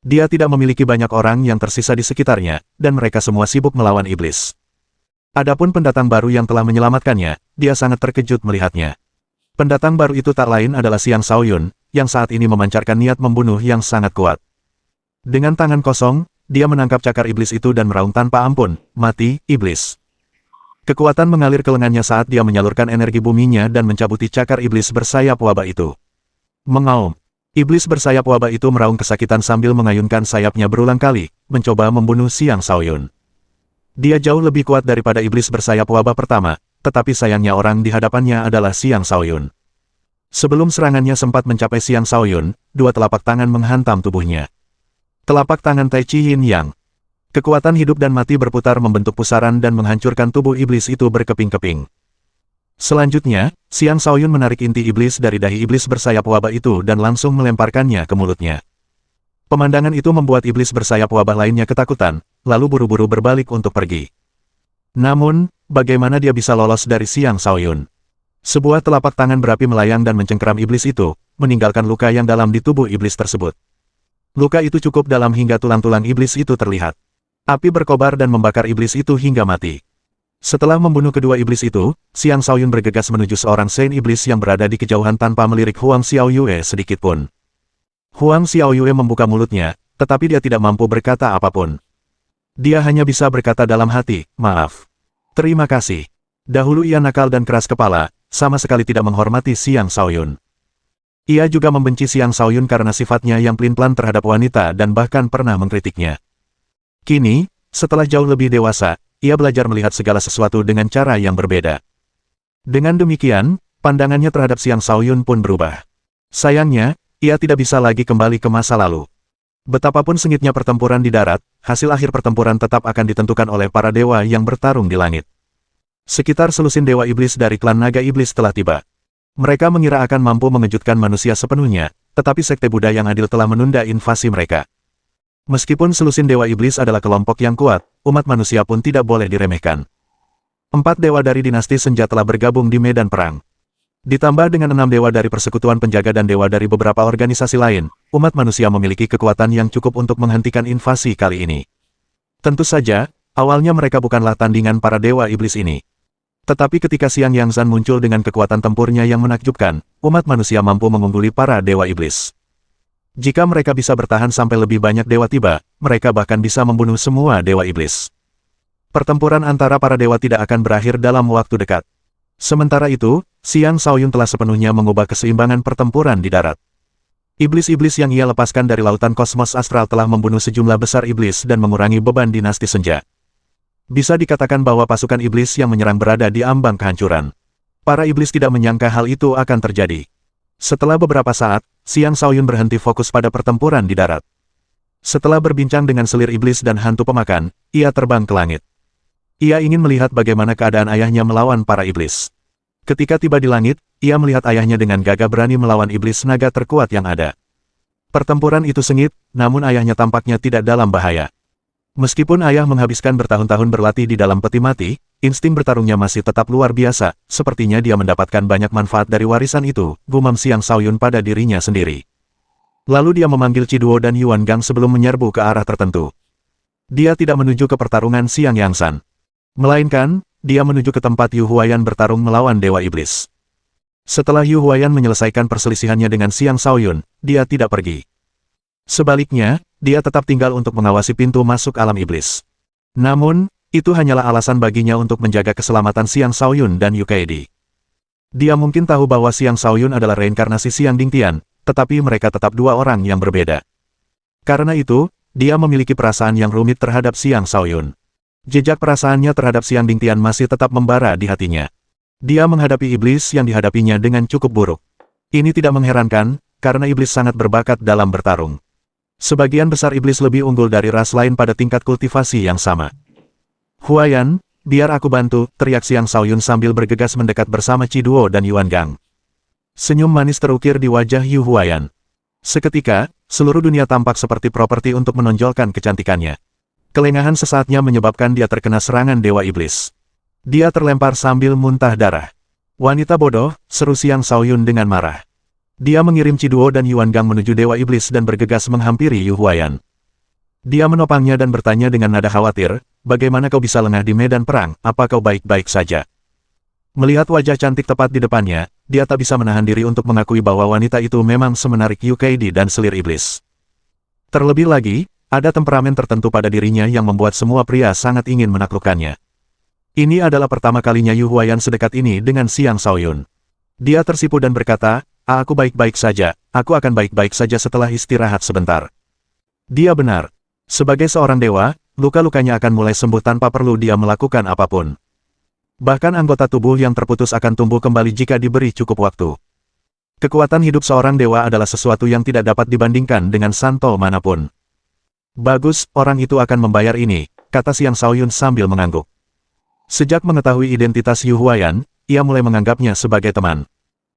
Dia tidak memiliki banyak orang yang tersisa di sekitarnya, dan mereka semua sibuk melawan iblis. Adapun pendatang baru yang telah menyelamatkannya, dia sangat terkejut melihatnya. Pendatang baru itu tak lain adalah Xiang Shaoyun, yang saat ini memancarkan niat membunuh yang sangat kuat. Dengan tangan kosong, dia menangkap cakar iblis itu dan meraung tanpa ampun, "Mati, iblis!" Kekuatan mengalir ke lengannya saat dia menyalurkan energi buminya dan mencabuti cakar iblis bersayap wabah itu. Mengaum. Iblis bersayap wabah itu meraung kesakitan sambil mengayunkan sayapnya berulang kali, mencoba membunuh Xiang Shaoyun. Dia jauh lebih kuat daripada iblis bersayap wabah pertama, tetapi sayangnya orang di hadapannya adalah Xiang Shaoyun. Sebelum serangannya sempat mencapai Xiang Shaoyun, dua telapak tangan menghantam tubuhnya. Telapak tangan Tai Chi Yin Yang. Kekuatan hidup dan mati berputar membentuk pusaran dan menghancurkan tubuh iblis itu berkeping-keping. Selanjutnya, Xiang Shaoyun menarik inti iblis dari dahi iblis bersayap wabah itu dan langsung melemparkannya ke mulutnya. Pemandangan itu membuat iblis bersayap wabah lainnya ketakutan, lalu buru-buru berbalik untuk pergi. Namun, bagaimana dia bisa lolos dari Xiang Shaoyun? Sebuah telapak tangan berapi melayang dan mencengkeram iblis itu, meninggalkan luka yang dalam di tubuh iblis tersebut. Luka itu cukup dalam hingga tulang-tulang iblis itu terlihat. Api berkobar dan membakar iblis itu hingga mati. Setelah membunuh kedua iblis itu, Xiang Shaoyun bergegas menuju seorang Saint iblis yang berada di kejauhan tanpa melirik Huang Xiaoyue sedikitpun. Huang Xiaoyue membuka mulutnya, tetapi dia tidak mampu berkata apapun. Dia hanya bisa berkata dalam hati, "Maaf. Terima kasih." Dahulu ia nakal dan keras kepala, sama sekali tidak menghormati Xiang Shaoyun. Ia juga membenci Xiang Shaoyun karena sifatnya yang pelin-pelan terhadap wanita dan bahkan pernah mengkritiknya. Kini, setelah jauh lebih dewasa, ia belajar melihat segala sesuatu dengan cara yang berbeda. Dengan demikian, pandangannya terhadap Xiang Shaoyun pun berubah. Sayangnya, ia tidak bisa lagi kembali ke masa lalu. Betapapun sengitnya pertempuran di darat, hasil akhir pertempuran tetap akan ditentukan oleh para dewa yang bertarung di langit. Sekitar selusin dewa iblis dari klan naga iblis telah tiba. Mereka mengira akan mampu mengejutkan manusia sepenuhnya, tetapi Sekte Buddha yang adil telah menunda invasi mereka. Meskipun selusin Dewa Iblis adalah kelompok yang kuat, umat manusia pun tidak boleh diremehkan. 4 dewa dari dinasti Senja telah bergabung di medan perang. Ditambah dengan 6 dewa dari persekutuan penjaga dan dewa dari beberapa organisasi lain, umat manusia memiliki kekuatan yang cukup untuk menghentikan invasi kali ini. Tentu saja, awalnya mereka bukanlah tandingan para dewa iblis ini. Tetapi ketika Xiang Yangzhan muncul dengan kekuatan tempurnya yang menakjubkan, umat manusia mampu mengungguli para dewa iblis. Jika mereka bisa bertahan sampai lebih banyak dewa tiba, mereka bahkan bisa membunuh semua dewa iblis. Pertempuran antara para dewa tidak akan berakhir dalam waktu dekat. Sementara itu, Xiang Shaoyun telah sepenuhnya mengubah keseimbangan pertempuran di darat. Iblis-iblis yang ia lepaskan dari lautan kosmos astral telah membunuh sejumlah besar iblis dan mengurangi beban dinasti Senja. Bisa dikatakan bahwa pasukan iblis yang menyerang berada di ambang kehancuran. Para iblis tidak menyangka hal itu akan terjadi. Setelah beberapa saat, Xiang Shaoyun berhenti fokus pada pertempuran di darat. Setelah berbincang dengan selir iblis dan hantu pemakan, ia terbang ke langit. Ia ingin melihat bagaimana keadaan ayahnya melawan para iblis. Ketika tiba di langit, ia melihat ayahnya dengan gagah berani melawan iblis naga terkuat yang ada. Pertempuran itu sengit, namun ayahnya tampaknya tidak dalam bahaya. Meskipun ayah menghabiskan bertahun-tahun berlatih di dalam peti mati, insting bertarungnya masih tetap luar biasa, sepertinya dia mendapatkan banyak manfaat dari warisan itu, gumam Xiang Shaoyun pada dirinya sendiri. Lalu dia memanggil Ciduo dan Yuan Gang sebelum menyerbu ke arah tertentu. Dia tidak menuju ke pertarungan Xiang Yangzhan. Melainkan, dia menuju ke tempat Yu Huayan bertarung melawan Dewa Iblis. Setelah Yu Huayan menyelesaikan perselisihannya dengan Xiang Shaoyun, dia tidak pergi. Sebaliknya, dia tetap tinggal untuk mengawasi pintu masuk alam iblis. Namun, itu hanyalah alasan baginya untuk menjaga keselamatan Xiang Shaoyun dan Yu Kaidi. Dia mungkin tahu bahwa Xiang Shaoyun adalah reinkarnasi Xiang Dingtian, tetapi mereka tetap dua orang yang berbeda. Karena itu, dia memiliki perasaan yang rumit terhadap Xiang Shaoyun. Jejak perasaannya terhadap Xiang Dingtian masih tetap membara di hatinya. Dia menghadapi iblis yang dihadapinya dengan cukup buruk. Ini tidak mengherankan, karena iblis sangat berbakat dalam bertarung. Sebagian besar iblis lebih unggul dari ras lain pada tingkat kultivasi yang sama. Huayan, biar aku bantu, teriak Xiang Shaoyun sambil bergegas mendekat bersama Ciduo dan Yuan Gang. Senyum manis terukir di wajah Yu Huayan. Seketika, seluruh dunia tampak seperti properti untuk menonjolkan kecantikannya. Kelengahan sesaatnya menyebabkan dia terkena serangan Dewa Iblis. Dia terlempar sambil muntah darah. Wanita bodoh, seru Xiang Shaoyun dengan marah. Dia mengirim Ciduo dan Yuan Gang menuju Dewa Iblis dan bergegas menghampiri Yu Huayan. Dia menopangnya dan bertanya dengan nada khawatir, bagaimana kau bisa lengah di medan perang, apa kau baik-baik saja? Melihat wajah cantik tepat di depannya, dia tak bisa menahan diri untuk mengakui bahwa wanita itu memang semenarik Yu Kaidi dan selir iblis. Terlebih lagi, ada temperamen tertentu pada dirinya yang membuat semua pria sangat ingin menaklukkannya. Ini adalah pertama kalinya Yu Huayan sedekat ini dengan Xiang Shaoyun. Dia tersipu dan berkata, aku baik-baik saja, aku akan baik-baik saja setelah istirahat sebentar. Dia benar. Sebagai seorang dewa, luka-lukanya akan mulai sembuh tanpa perlu dia melakukan apapun. Bahkan anggota tubuh yang terputus akan tumbuh kembali jika diberi cukup waktu. Kekuatan hidup seorang dewa adalah sesuatu yang tidak dapat dibandingkan dengan santo manapun. Bagus, orang itu akan membayar ini, kata Xiang Shaoyun sambil mengangguk. Sejak mengetahui identitas Yu Huayan, ia mulai menganggapnya sebagai teman.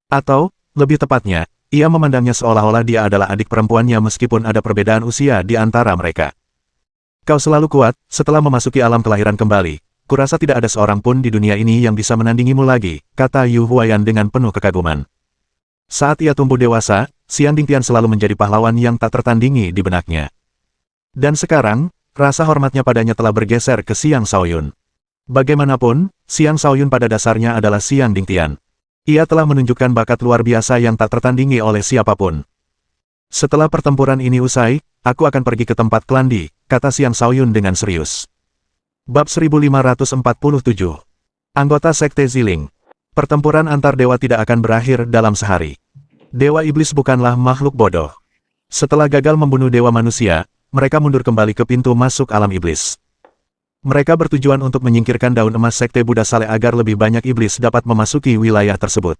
Atau, lebih tepatnya, ia memandangnya seolah-olah dia adalah adik perempuannya meskipun ada perbedaan usia di antara mereka. Kau selalu kuat, setelah memasuki alam kelahiran kembali, kurasa tidak ada seorang pun di dunia ini yang bisa menandingimu lagi, kata Yu Huayan dengan penuh kekaguman. Saat ia tumbuh dewasa, Xiang Dingtian selalu menjadi pahlawan yang tak tertandingi di benaknya. Dan sekarang, rasa hormatnya padanya telah bergeser ke Xiang Shaoyun. Bagaimanapun, Xiang Shaoyun pada dasarnya adalah Xiang Dingtian. Ia telah menunjukkan bakat luar biasa yang tak tertandingi oleh siapapun. Setelah pertempuran ini usai, aku akan pergi ke tempat Klandi, kata Xiang Shaoyun dengan serius. Bab 1547. Anggota Sekte Ziling. Pertempuran antar dewa tidak akan berakhir dalam sehari. Dewa Iblis bukanlah makhluk bodoh. Setelah gagal membunuh dewa manusia, mereka mundur kembali ke pintu masuk alam iblis. Mereka bertujuan untuk menyingkirkan daun emas Sekte Buddha Saleh agar lebih banyak iblis dapat memasuki wilayah tersebut.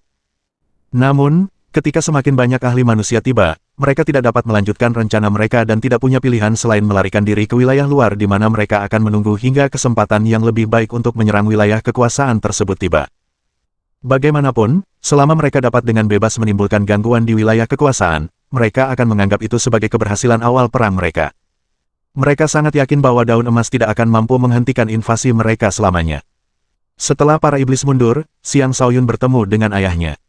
Namun, ketika semakin banyak ahli manusia tiba, mereka tidak dapat melanjutkan rencana mereka dan tidak punya pilihan selain melarikan diri ke wilayah luar di mana mereka akan menunggu hingga kesempatan yang lebih baik untuk menyerang wilayah kekuasaan tersebut tiba. Bagaimanapun, selama mereka dapat dengan bebas menimbulkan gangguan di wilayah kekuasaan, mereka akan menganggap itu sebagai keberhasilan awal perang mereka. Mereka sangat yakin bahwa daun emas tidak akan mampu menghentikan invasi mereka selamanya. Setelah para iblis mundur, Xiang Shaoyun bertemu dengan ayahnya.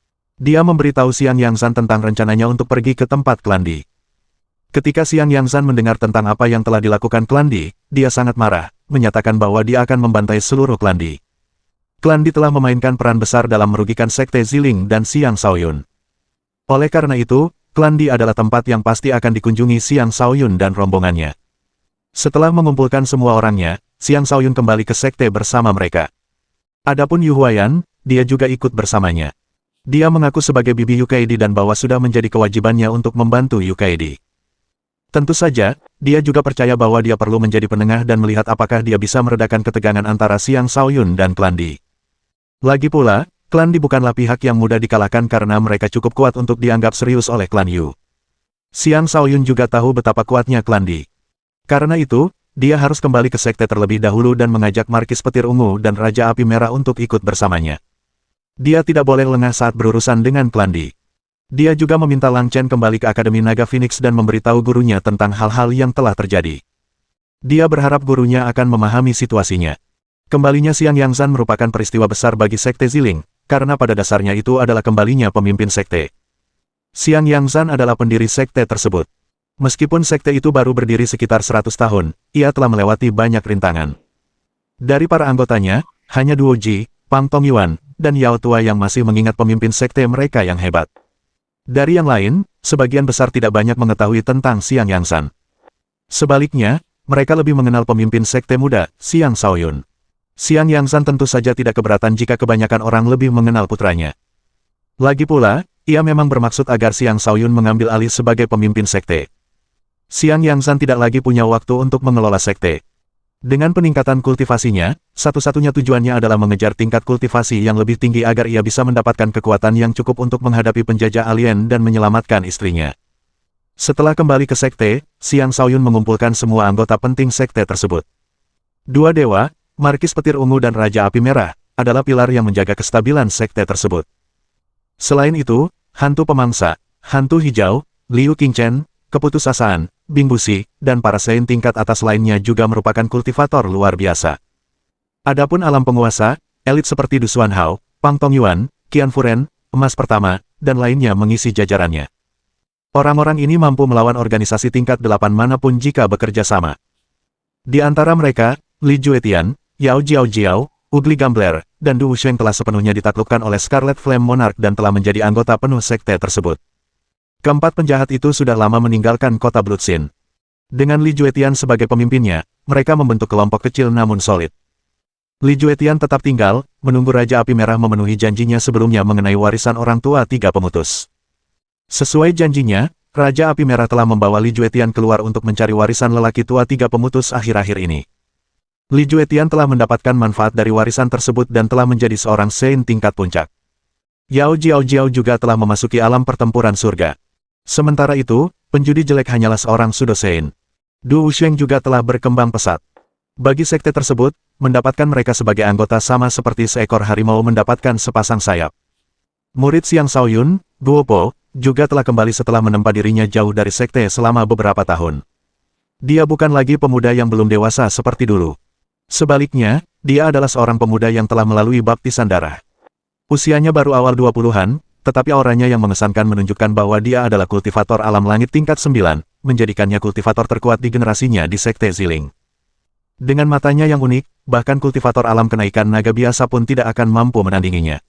Dia memberitahu Xiang Yangzhan tentang rencananya untuk pergi ke tempat klan Di. Ketika Xiang Yangzhan mendengar tentang apa yang telah dilakukan klan Di, dia sangat marah, menyatakan bahwa dia akan membantai seluruh klan Di. Klan Di telah memainkan peran besar dalam merugikan Sekte Ziling dan Xiang Shaoyun. Oleh karena itu, klan Di adalah tempat yang pasti akan dikunjungi Xiang Shaoyun dan rombongannya. Setelah mengumpulkan semua orangnya, Xiang Shaoyun kembali ke sekte bersama mereka. Adapun Yu Huayan, dia juga ikut bersamanya. Dia mengaku sebagai bibi Yukaidi dan bahwa sudah menjadi kewajibannya untuk membantu Yukaidi. Tentu saja, dia juga percaya bahwa dia perlu menjadi penengah dan melihat apakah dia bisa meredakan ketegangan antara Xiang Shaoyun dan klan Di. Lagi pula, klan Di bukanlah pihak yang mudah dikalahkan karena mereka cukup kuat untuk dianggap serius oleh klan Yu. Xiang Shaoyun juga tahu betapa kuatnya klan Di. Karena itu, dia harus kembali ke sekte terlebih dahulu dan mengajak Markis Petir Ungu dan Raja Api Merah untuk ikut bersamanya. Dia tidak boleh lengah saat berurusan dengan klan Di. Dia juga meminta Lang Chen kembali ke Akademi Naga Phoenix dan memberitahu gurunya tentang hal-hal yang telah terjadi. Dia berharap gurunya akan memahami situasinya. Kembalinya Xiang Yangzhan merupakan peristiwa besar bagi Sekte Ziling, karena pada dasarnya itu adalah kembalinya pemimpin sekte. Xiang Yangzhan adalah pendiri sekte tersebut. Meskipun sekte itu baru berdiri sekitar 100 tahun, ia telah melewati banyak rintangan. Dari para anggotanya, hanya Duo Ji, Pang Tongyuan, dan Yao Tua yang masih mengingat pemimpin sekte mereka yang hebat. Dari yang lain, sebagian besar tidak banyak mengetahui tentang Xiang Yangzhan. Sebaliknya, mereka lebih mengenal pemimpin sekte muda, Xiang Shaoyun. Xiang Yangzhan tentu saja tidak keberatan jika kebanyakan orang lebih mengenal putranya. Lagi pula, ia memang bermaksud agar Xiang Shaoyun mengambil alih sebagai pemimpin sekte. Xiang Yangzhan tidak lagi punya waktu untuk mengelola sekte. Dengan peningkatan kultivasinya, satu-satunya tujuannya adalah mengejar tingkat kultivasi yang lebih tinggi agar ia bisa mendapatkan kekuatan yang cukup untuk menghadapi penjajah alien dan menyelamatkan istrinya. Setelah kembali ke sekte, Xiang Shaoyun mengumpulkan semua anggota penting sekte tersebut. Dua dewa, Markis Petir Ungu dan Raja Api Merah, adalah pilar yang menjaga kestabilan sekte tersebut. Selain itu, Hantu Pemangsa, Hantu Hijau, Liu Qingchen, Keputusasaan, Bing Busi, dan para Sein tingkat atas lainnya juga merupakan kultivator luar biasa. Adapun alam penguasa, elit seperti Du Xuan Hao, Pang Tongyuan, Qian Furen, Emas Pertama, dan lainnya mengisi jajarannya. Orang-orang ini mampu melawan organisasi tingkat 8 manapun jika bekerja sama. Di antara mereka, Li Juetian, Yao Jiao, Ugly Gambler, dan Du Wusheng telah sepenuhnya ditaklukkan oleh Scarlet Flame Monarch dan telah menjadi anggota penuh sekte tersebut. Keempat penjahat itu sudah lama meninggalkan kota Bloodsin. Dengan Li Juetian sebagai pemimpinnya, mereka membentuk kelompok kecil namun solid. Li Juetian tetap tinggal, menunggu Raja Api Merah memenuhi janjinya sebelumnya mengenai warisan orang tua tiga pemutus. Sesuai janjinya, Raja Api Merah telah membawa Li Juetian keluar untuk mencari warisan lelaki tua tiga pemutus akhir-akhir ini. Li Juetian telah mendapatkan manfaat dari warisan tersebut dan telah menjadi seorang Sein tingkat puncak. Yao Jiao juga telah memasuki alam pertempuran surga. Sementara itu, penjudi jelek hanyalah seorang Pseudo Sein. Du Wusheng juga telah berkembang pesat. Bagi sekte tersebut, mendapatkan mereka sebagai anggota sama seperti seekor harimau mendapatkan sepasang sayap. Murid Xiang Shaoyun, Guo Po, juga telah kembali setelah menempa dirinya jauh dari sekte selama beberapa tahun. Dia bukan lagi pemuda yang belum dewasa seperti dulu. Sebaliknya, dia adalah seorang pemuda yang telah melalui baptisan darah. Usianya baru awal 20-an, tetapi auranya yang mengesankan menunjukkan bahwa dia adalah kultivator alam langit tingkat 9, menjadikannya kultivator terkuat di generasinya di Sekte Ziling. Dengan matanya yang unik, bahkan kultivator alam kenaikan naga biasa pun tidak akan mampu menandinginya.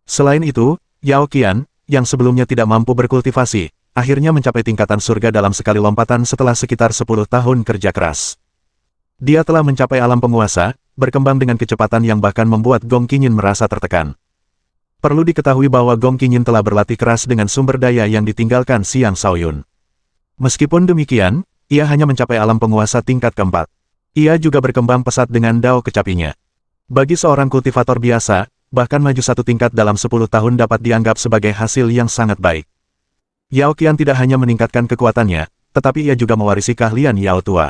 Selain itu, Yao Qian, yang sebelumnya tidak mampu berkultivasi, akhirnya mencapai tingkatan surga dalam sekali lompatan setelah sekitar 10 tahun kerja keras. Dia telah mencapai alam penguasa, berkembang dengan kecepatan yang bahkan membuat Gong Qingyin merasa tertekan. Perlu diketahui bahwa Gong Qingyin telah berlatih keras dengan sumber daya yang ditinggalkan Xiang Shaoyun. Meskipun demikian, ia hanya mencapai alam penguasa tingkat keempat. Ia juga berkembang pesat dengan dao kecapinya. Bagi seorang kultivator biasa, bahkan maju satu tingkat dalam 10 tahun dapat dianggap sebagai hasil yang sangat baik. Yao Qian tidak hanya meningkatkan kekuatannya, tetapi ia juga mewarisi keahlian Yao Tua.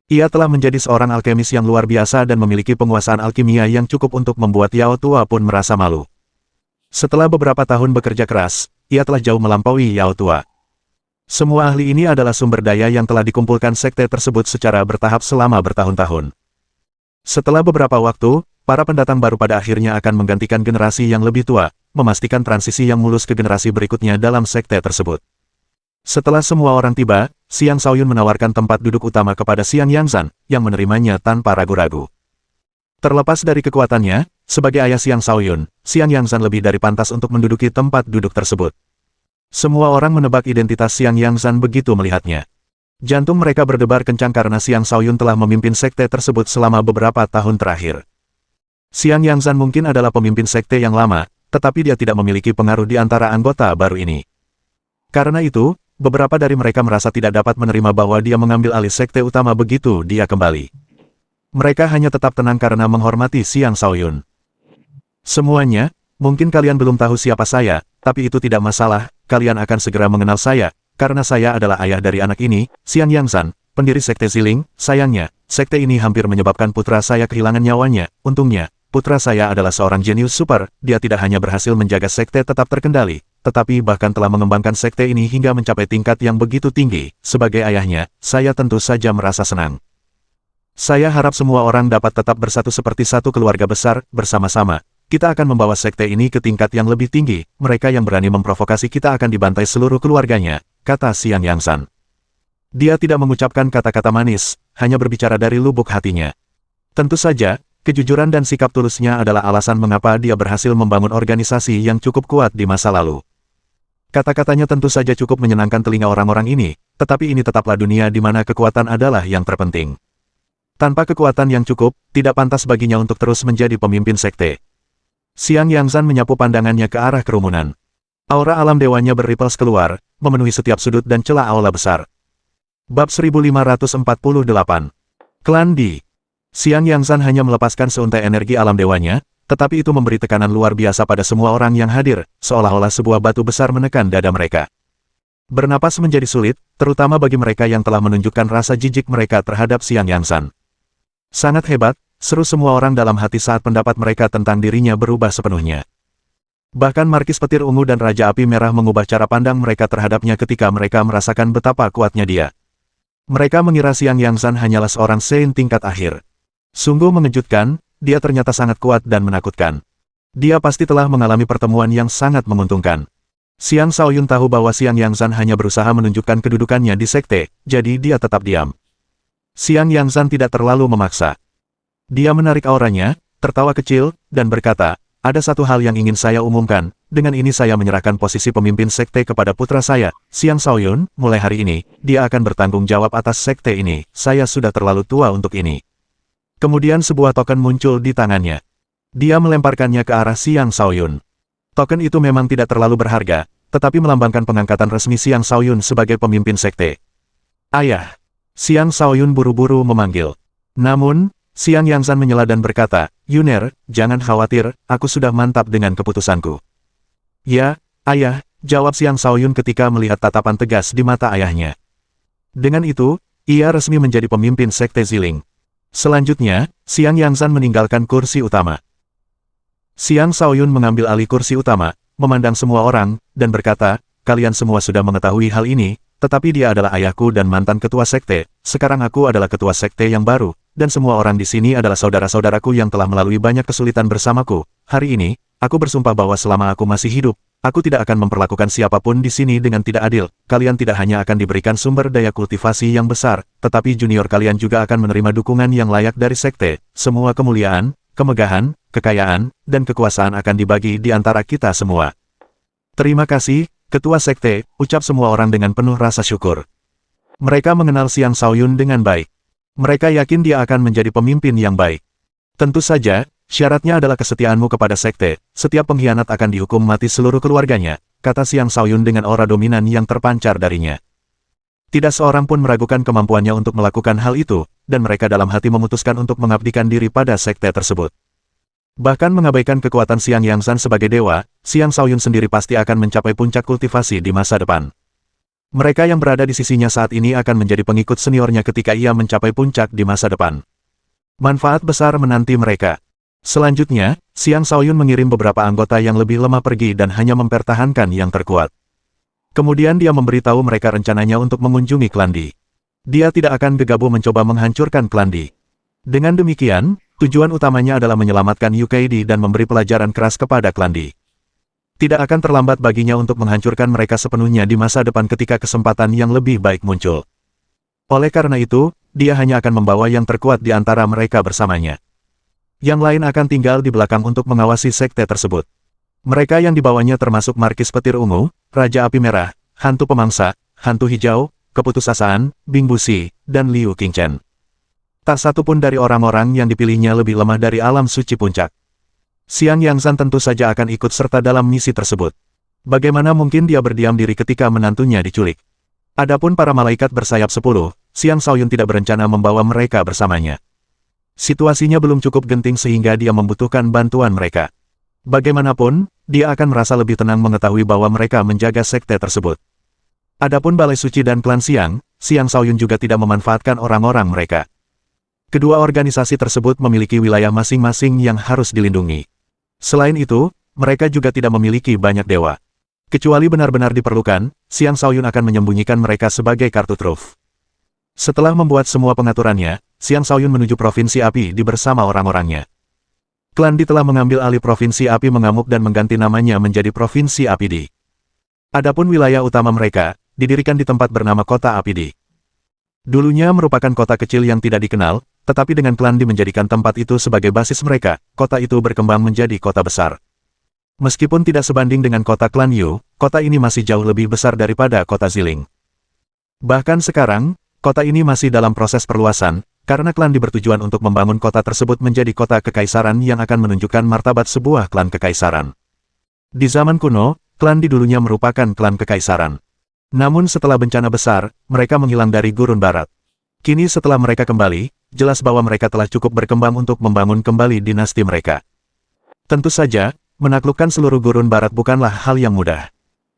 Ia telah menjadi seorang alkemis yang luar biasa dan memiliki penguasaan alkimia yang cukup untuk membuat Yao Tua pun merasa malu. Setelah beberapa tahun bekerja keras, ia telah jauh melampaui Yao Tua. Semua ahli ini adalah sumber daya yang telah dikumpulkan sekte tersebut secara bertahap selama bertahun-tahun. Setelah beberapa waktu, para pendatang baru pada akhirnya akan menggantikan generasi yang lebih tua, memastikan transisi yang mulus ke generasi berikutnya dalam sekte tersebut. Setelah semua orang tiba, Xiang Shaoyun menawarkan tempat duduk utama kepada Xiang Yangzan, yang menerimanya tanpa ragu-ragu. Terlepas dari kekuatannya, sebagai ayah Xiang Shaoyun, Xiang Yangzan lebih dari pantas untuk menduduki tempat duduk tersebut. Semua orang menebak identitas Xiang Yangzan begitu melihatnya. Jantung mereka berdebar kencang karena Xiang Shaoyun telah memimpin sekte tersebut selama beberapa tahun terakhir. Xiang Yangzan mungkin adalah pemimpin sekte yang lama, tetapi dia tidak memiliki pengaruh di antara anggota baru ini. Karena itu, beberapa dari mereka merasa tidak dapat menerima bahwa dia mengambil alih sekte utama begitu dia kembali. Mereka hanya tetap tenang karena menghormati Xiang Shaoyun. Semuanya, mungkin kalian belum tahu siapa saya, tapi itu tidak masalah, kalian akan segera mengenal saya, karena saya adalah ayah dari anak ini, Xiang Yangzan, pendiri sekte Ziling. Sayangnya, sekte ini hampir menyebabkan putra saya kehilangan nyawanya. Untungnya, putra saya adalah seorang jenius super, dia tidak hanya berhasil menjaga sekte tetap terkendali, tetapi bahkan telah mengembangkan sekte ini hingga mencapai tingkat yang begitu tinggi. Sebagai ayahnya, saya tentu saja merasa senang. Saya harap semua orang dapat tetap bersatu seperti satu keluarga besar, bersama-sama. Kita akan membawa sekte ini ke tingkat yang lebih tinggi. Mereka yang berani memprovokasi kita akan dibantai seluruh keluarganya, kata Xiang Yangzan. Dia tidak mengucapkan kata-kata manis, hanya berbicara dari lubuk hatinya. Tentu saja, kejujuran dan sikap tulusnya adalah alasan mengapa dia berhasil membangun organisasi yang cukup kuat di masa lalu. Kata-katanya tentu saja cukup menyenangkan telinga orang-orang ini, tetapi ini tetaplah dunia di mana kekuatan adalah yang terpenting. Tanpa kekuatan yang cukup, tidak pantas baginya untuk terus menjadi pemimpin sekte. Xiang Yangzan menyapu pandangannya ke arah kerumunan. Aura alam dewanya berripples keluar, memenuhi setiap sudut dan celah aula besar. Bab 1548. Klan Di. Xiang Yangzan hanya melepaskan seuntai energi alam dewanya, tetapi itu memberi tekanan luar biasa pada semua orang yang hadir, seolah-olah sebuah batu besar menekan dada mereka. Bernapas menjadi sulit, terutama bagi mereka yang telah menunjukkan rasa jijik mereka terhadap Xiang Yangzan. Sangat hebat, seru semua orang dalam hati saat pendapat mereka tentang dirinya berubah sepenuhnya. Bahkan Markis Petir Ungu dan Raja Api Merah mengubah cara pandang mereka terhadapnya ketika mereka merasakan betapa kuatnya dia. Mereka mengira Xiang Yangzan hanyalah seorang Sein tingkat akhir. Sungguh mengejutkan, dia ternyata sangat kuat dan menakutkan. Dia pasti telah mengalami pertemuan yang sangat menguntungkan. Xiang Shaoyun tahu bahwa Xiang Yangzan hanya berusaha menunjukkan kedudukannya di sekte, jadi dia tetap diam. Xiang Yangzan tidak terlalu memaksa. Dia menarik auranya, tertawa kecil, dan berkata, ada satu hal yang ingin saya umumkan, dengan ini saya menyerahkan posisi pemimpin sekte kepada putra saya, Xiang Shaoyun. Mulai hari ini, dia akan bertanggung jawab atas sekte ini, saya sudah terlalu tua untuk ini. Kemudian sebuah token muncul di tangannya. Dia melemparkannya ke arah Xiang Shaoyun. Token itu memang tidak terlalu berharga, tetapi melambangkan pengangkatan resmi Xiang Shaoyun sebagai pemimpin sekte. Ayah! Xiang Shaoyun buru-buru memanggil. Namun, Xiang Yangzan menyela dan berkata, Yuner, jangan khawatir, aku sudah mantap dengan keputusanku. Ya, ayah, jawab Xiang Shaoyun ketika melihat tatapan tegas di mata ayahnya. Dengan itu, ia resmi menjadi pemimpin sekte Ziling. Selanjutnya, Xiang Yangzan meninggalkan kursi utama. Xiang Shaoyun mengambil alih kursi utama, memandang semua orang, dan berkata, kalian semua sudah mengetahui hal ini, tetapi dia adalah ayahku dan mantan ketua sekte, sekarang aku adalah ketua sekte yang baru, dan semua orang di sini adalah saudara-saudaraku yang telah melalui banyak kesulitan bersamaku. Hari ini, aku bersumpah bahwa selama aku masih hidup, aku tidak akan memperlakukan siapapun di sini dengan tidak adil. Kalian tidak hanya akan diberikan sumber daya kultivasi yang besar, tetapi junior kalian juga akan menerima dukungan yang layak dari sekte. Semua kemuliaan, kemegahan, kekayaan, dan kekuasaan akan dibagi di antara kita semua. Terima kasih, Ketua Sekte, ucap semua orang dengan penuh rasa syukur. Mereka mengenal Xiang Shaoyun dengan baik. Mereka yakin dia akan menjadi pemimpin yang baik. Tentu saja, syaratnya adalah kesetiaanmu kepada sekte. Setiap pengkhianat akan dihukum mati seluruh keluarganya, kata Xiang Shaoyun dengan aura dominan yang terpancar darinya. Tidak seorang pun meragukan kemampuannya untuk melakukan hal itu, dan mereka dalam hati memutuskan untuk mengabdikan diri pada sekte tersebut. Bahkan mengabaikan kekuatan Xiang Yangzan sebagai dewa, Xiang Shaoyun sendiri pasti akan mencapai puncak kultivasi di masa depan. Mereka yang berada di sisinya saat ini akan menjadi pengikut seniornya ketika ia mencapai puncak di masa depan. Manfaat besar menanti mereka. Selanjutnya, Xiang Shaoyun mengirim beberapa anggota yang lebih lemah pergi dan hanya mempertahankan yang terkuat. Kemudian dia memberitahu mereka rencananya untuk mengunjungi klan Di. Dia tidak akan gegabah mencoba menghancurkan klan Di. Dengan demikian, tujuan utamanya adalah menyelamatkan UKD dan memberi pelajaran keras kepada klan Di. Tidak akan terlambat baginya untuk menghancurkan mereka sepenuhnya di masa depan ketika kesempatan yang lebih baik muncul. Oleh karena itu, dia hanya akan membawa yang terkuat di antara mereka bersamanya. Yang lain akan tinggal di belakang untuk mengawasi sekte tersebut. Mereka yang dibawanya termasuk Markis Petir Ungu, Raja Api Merah, Hantu Pemangsa, Hantu Hijau, Keputusasaan, Bing Busi, dan Liu Qingchen. Tak satu pun dari orang-orang yang dipilihnya lebih lemah dari alam suci puncak. Xiang Yangzhan tentu saja akan ikut serta dalam misi tersebut. Bagaimana mungkin dia berdiam diri ketika menantunya diculik? Adapun para malaikat bersayap 10, Xiang Shaoyun tidak berencana membawa mereka bersamanya. Situasinya belum cukup genting sehingga dia membutuhkan bantuan mereka. Bagaimanapun, dia akan merasa lebih tenang mengetahui bahwa mereka menjaga sekte tersebut. Adapun Balai Suci dan klan Xiang Shaoyun juga tidak memanfaatkan orang-orang mereka. Kedua organisasi tersebut memiliki wilayah masing-masing yang harus dilindungi. Selain itu, mereka juga tidak memiliki banyak dewa. Kecuali benar-benar diperlukan, Xiang Shaoyun akan menyembunyikan mereka sebagai kartu truf. Setelah membuat semua pengaturannya, Xiang Shaoyun menuju Provinsi Api Di bersama orang-orangnya. Klan Di telah mengambil alih Provinsi Api Mengamuk dan mengganti namanya menjadi Provinsi Api Di. Adapun wilayah utama mereka, didirikan di tempat bernama Kota Api Di. Dulunya merupakan kota kecil yang tidak dikenal, tetapi dengan klan Di menjadikan tempat itu sebagai basis mereka, kota itu berkembang menjadi kota besar. Meskipun tidak sebanding dengan kota klan Yu, kota ini masih jauh lebih besar daripada kota Ziling. Bahkan sekarang, kota ini masih dalam proses perluasan, karena klan Di bertujuan untuk membangun kota tersebut menjadi kota kekaisaran yang akan menunjukkan martabat sebuah klan kekaisaran. Di zaman kuno, klan Di dulunya merupakan klan kekaisaran. Namun setelah bencana besar, mereka menghilang dari gurun barat. Kini setelah mereka kembali, jelas bahwa mereka telah cukup berkembang untuk membangun kembali dinasti mereka. Tentu saja, menaklukkan seluruh gurun barat bukanlah hal yang mudah.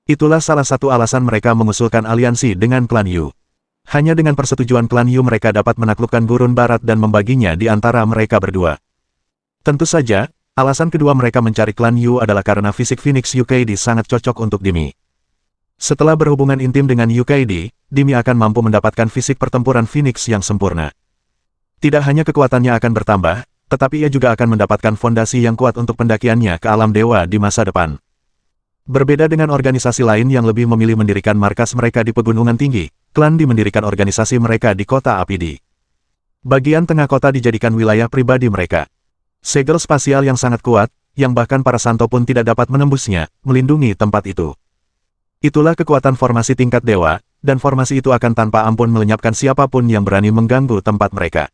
Itulah salah satu alasan mereka mengusulkan aliansi dengan klan Yu. Hanya dengan persetujuan klan Yu mereka dapat menaklukkan gurun barat dan membaginya di antara mereka berdua. Tentu saja, alasan kedua mereka mencari klan Yu adalah karena fisik Phoenix UKD sangat cocok untuk Dimi. Setelah berhubungan intim dengan UKD, Dimi akan mampu mendapatkan fisik pertempuran Phoenix yang sempurna. Tidak hanya kekuatannya akan bertambah, tetapi ia juga akan mendapatkan fondasi yang kuat untuk pendakiannya ke alam dewa di masa depan. Berbeda dengan organisasi lain yang lebih memilih mendirikan markas mereka di pegunungan tinggi, klan Di mendirikan organisasi mereka di kota Api Di. Bagian tengah kota dijadikan wilayah pribadi mereka. Segel spasial yang sangat kuat, yang bahkan para santo pun tidak dapat menembusnya, melindungi tempat itu. Itulah kekuatan formasi tingkat dewa, dan formasi itu akan tanpa ampun melenyapkan siapapun yang berani mengganggu tempat mereka.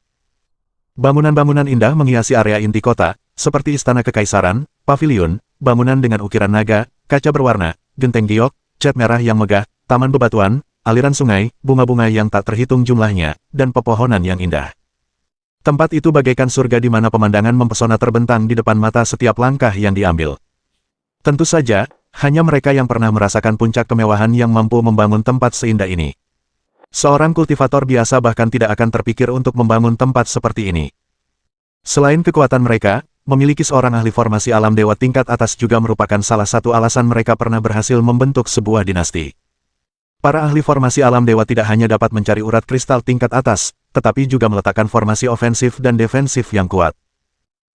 Bangunan-bangunan indah menghiasi area inti kota, seperti istana kekaisaran, pavilion, bangunan dengan ukiran naga, kaca berwarna, genteng giok, cat merah yang megah, taman bebatuan, aliran sungai, bunga-bunga yang tak terhitung jumlahnya, dan pepohonan yang indah. Tempat itu bagaikan surga di mana pemandangan mempesona terbentang di depan mata setiap langkah yang diambil. Tentu saja, hanya mereka yang pernah merasakan puncak kemewahan yang mampu membangun tempat seindah ini. Seorang kultivator biasa bahkan tidak akan terpikir untuk membangun tempat seperti ini. Selain kekuatan mereka, memiliki seorang ahli formasi alam dewa tingkat atas juga merupakan salah satu alasan mereka pernah berhasil membentuk sebuah dinasti. Para ahli formasi alam dewa tidak hanya dapat mencari urat kristal tingkat atas, tetapi juga meletakkan formasi ofensif dan defensif yang kuat.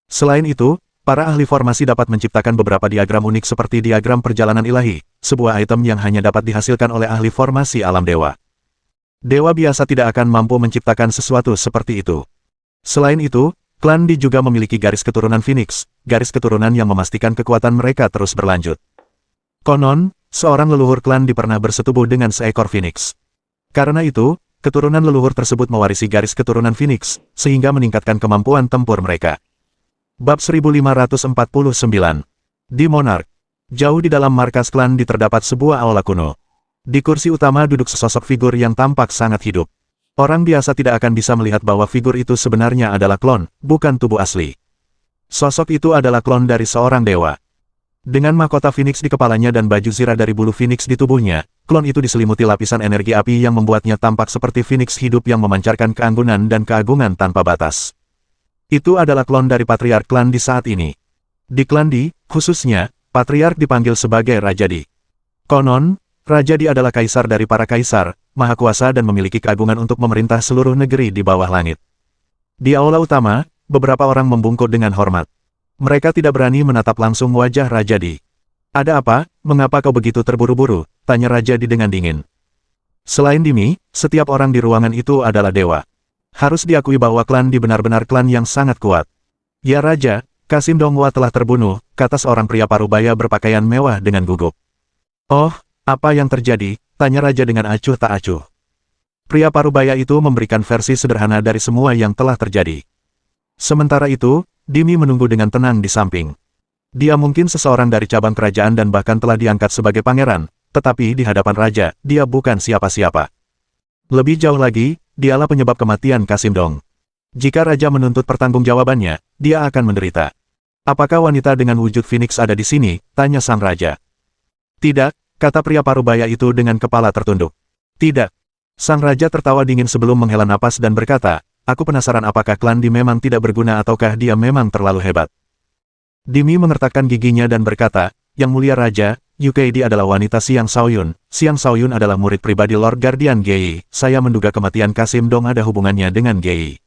Selain itu, para ahli formasi dapat menciptakan beberapa diagram unik seperti diagram perjalanan ilahi, sebuah item yang hanya dapat dihasilkan oleh ahli formasi alam dewa. Dewa biasa tidak akan mampu menciptakan sesuatu seperti itu. Selain itu, klan Di juga memiliki garis keturunan Phoenix, garis keturunan yang memastikan kekuatan mereka terus berlanjut. Konon, seorang leluhur klan Di pernah bersetubuh dengan seekor Phoenix. Karena itu, keturunan leluhur tersebut mewarisi garis keturunan Phoenix, sehingga meningkatkan kemampuan tempur mereka. Bab 1549. Di Monarch. Jauh di dalam markas klan Di terdapat sebuah aula kuno. Di kursi utama duduk sesosok figur yang tampak sangat hidup. Orang biasa tidak akan bisa melihat bahwa figur itu sebenarnya adalah klon, bukan tubuh asli. Sosok itu adalah klon dari seorang dewa. Dengan mahkota Phoenix di kepalanya dan baju zirah dari bulu Phoenix di tubuhnya, klon itu diselimuti lapisan energi api yang membuatnya tampak seperti Phoenix hidup yang memancarkan keanggunan dan keagungan tanpa batas. Itu adalah klon dari Patriark klan Di saat ini. Di klan Di, khususnya, Patriark dipanggil sebagai Raja Di. Konon, Raja Di adalah kaisar dari para kaisar, maha kuasa dan memiliki keagungan untuk memerintah seluruh negeri di bawah langit. Di aula utama, beberapa orang membungkuk dengan hormat. Mereka tidak berani menatap langsung wajah Raja Di. "Ada apa? Mengapa kau begitu terburu-buru?" tanya Raja Di dengan dingin. Selain Dimi, setiap orang di ruangan itu adalah dewa. Harus diakui bahwa klan Di benar-benar klan yang sangat kuat. "Ya Raja, Kasim Dongwa telah terbunuh," kata seorang pria parubaya berpakaian mewah dengan gugup. "Oh, apa yang terjadi?" tanya Raja dengan acuh tak acuh. Pria parubaya itu memberikan versi sederhana dari semua yang telah terjadi. Sementara itu, Dimi menunggu dengan tenang di samping. Dia mungkin seseorang dari cabang kerajaan dan bahkan telah diangkat sebagai pangeran, tetapi di hadapan Raja, dia bukan siapa-siapa. Lebih jauh lagi, dialah penyebab kematian Kasim Dong. Jika Raja menuntut pertanggungjawabannya, dia akan menderita. "Apakah wanita dengan wujud Phoenix ada di sini?" tanya sang Raja. "Tidak," kata pria parubaya itu dengan kepala tertunduk. "Tidak." Sang Raja tertawa dingin sebelum menghela napas dan berkata, "Aku penasaran apakah klan Di memang tidak berguna ataukah dia memang terlalu hebat." Dimi mengertakkan giginya dan berkata, "Yang mulia Raja, Yukeidi adalah wanita Siang Shaoyun. Siang Shaoyun adalah murid pribadi Lord Guardian Gei. Saya menduga kematian Kasim Dong ada hubungannya dengan Gei."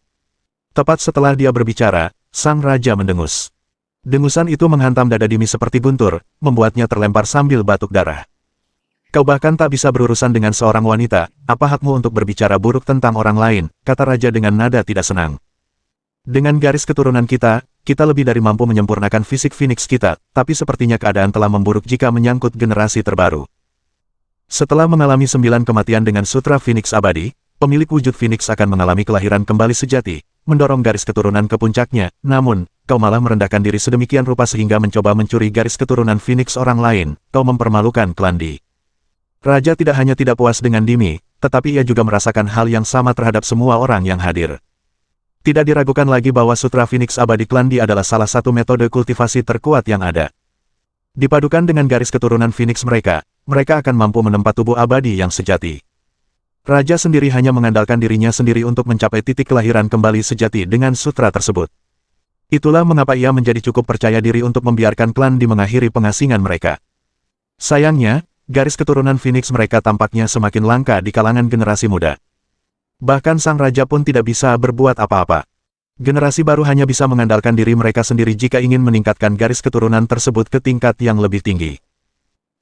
Tepat setelah dia berbicara, sang Raja mendengus. Dengusan itu menghantam dada Dimi seperti guntur, membuatnya terlempar sambil batuk darah. "Kau bahkan tak bisa berurusan dengan seorang wanita, apa hakmu untuk berbicara buruk tentang orang lain?" kata Raja dengan nada tidak senang. "Dengan garis keturunan kita lebih dari mampu menyempurnakan fisik Phoenix kita, tapi sepertinya keadaan telah memburuk jika menyangkut generasi terbaru." Setelah mengalami 9 kematian dengan Sutra Phoenix abadi, pemilik wujud Phoenix akan mengalami kelahiran kembali sejati, mendorong garis keturunan ke puncaknya. Namun, kau malah merendahkan diri sedemikian rupa sehingga mencoba mencuri garis keturunan Phoenix orang lain. Kau mempermalukan klan Di. Raja tidak hanya tidak puas dengan Dimi, tetapi ia juga merasakan hal yang sama terhadap semua orang yang hadir. Tidak diragukan lagi bahwa Sutra Phoenix abadi klan Di adalah salah satu metode kultivasi terkuat yang ada. Dipadukan dengan garis keturunan Phoenix mereka akan mampu menempa tubuh abadi yang sejati. Raja sendiri hanya mengandalkan dirinya sendiri untuk mencapai titik kelahiran kembali sejati dengan sutra tersebut. Itulah mengapa ia menjadi cukup percaya diri untuk membiarkan klan Di mengakhiri pengasingan mereka. Sayangnya, garis keturunan Phoenix mereka tampaknya semakin langka di kalangan generasi muda. Bahkan sang raja pun tidak bisa berbuat apa-apa. Generasi baru hanya bisa mengandalkan diri mereka sendiri jika ingin meningkatkan garis keturunan tersebut ke tingkat yang lebih tinggi.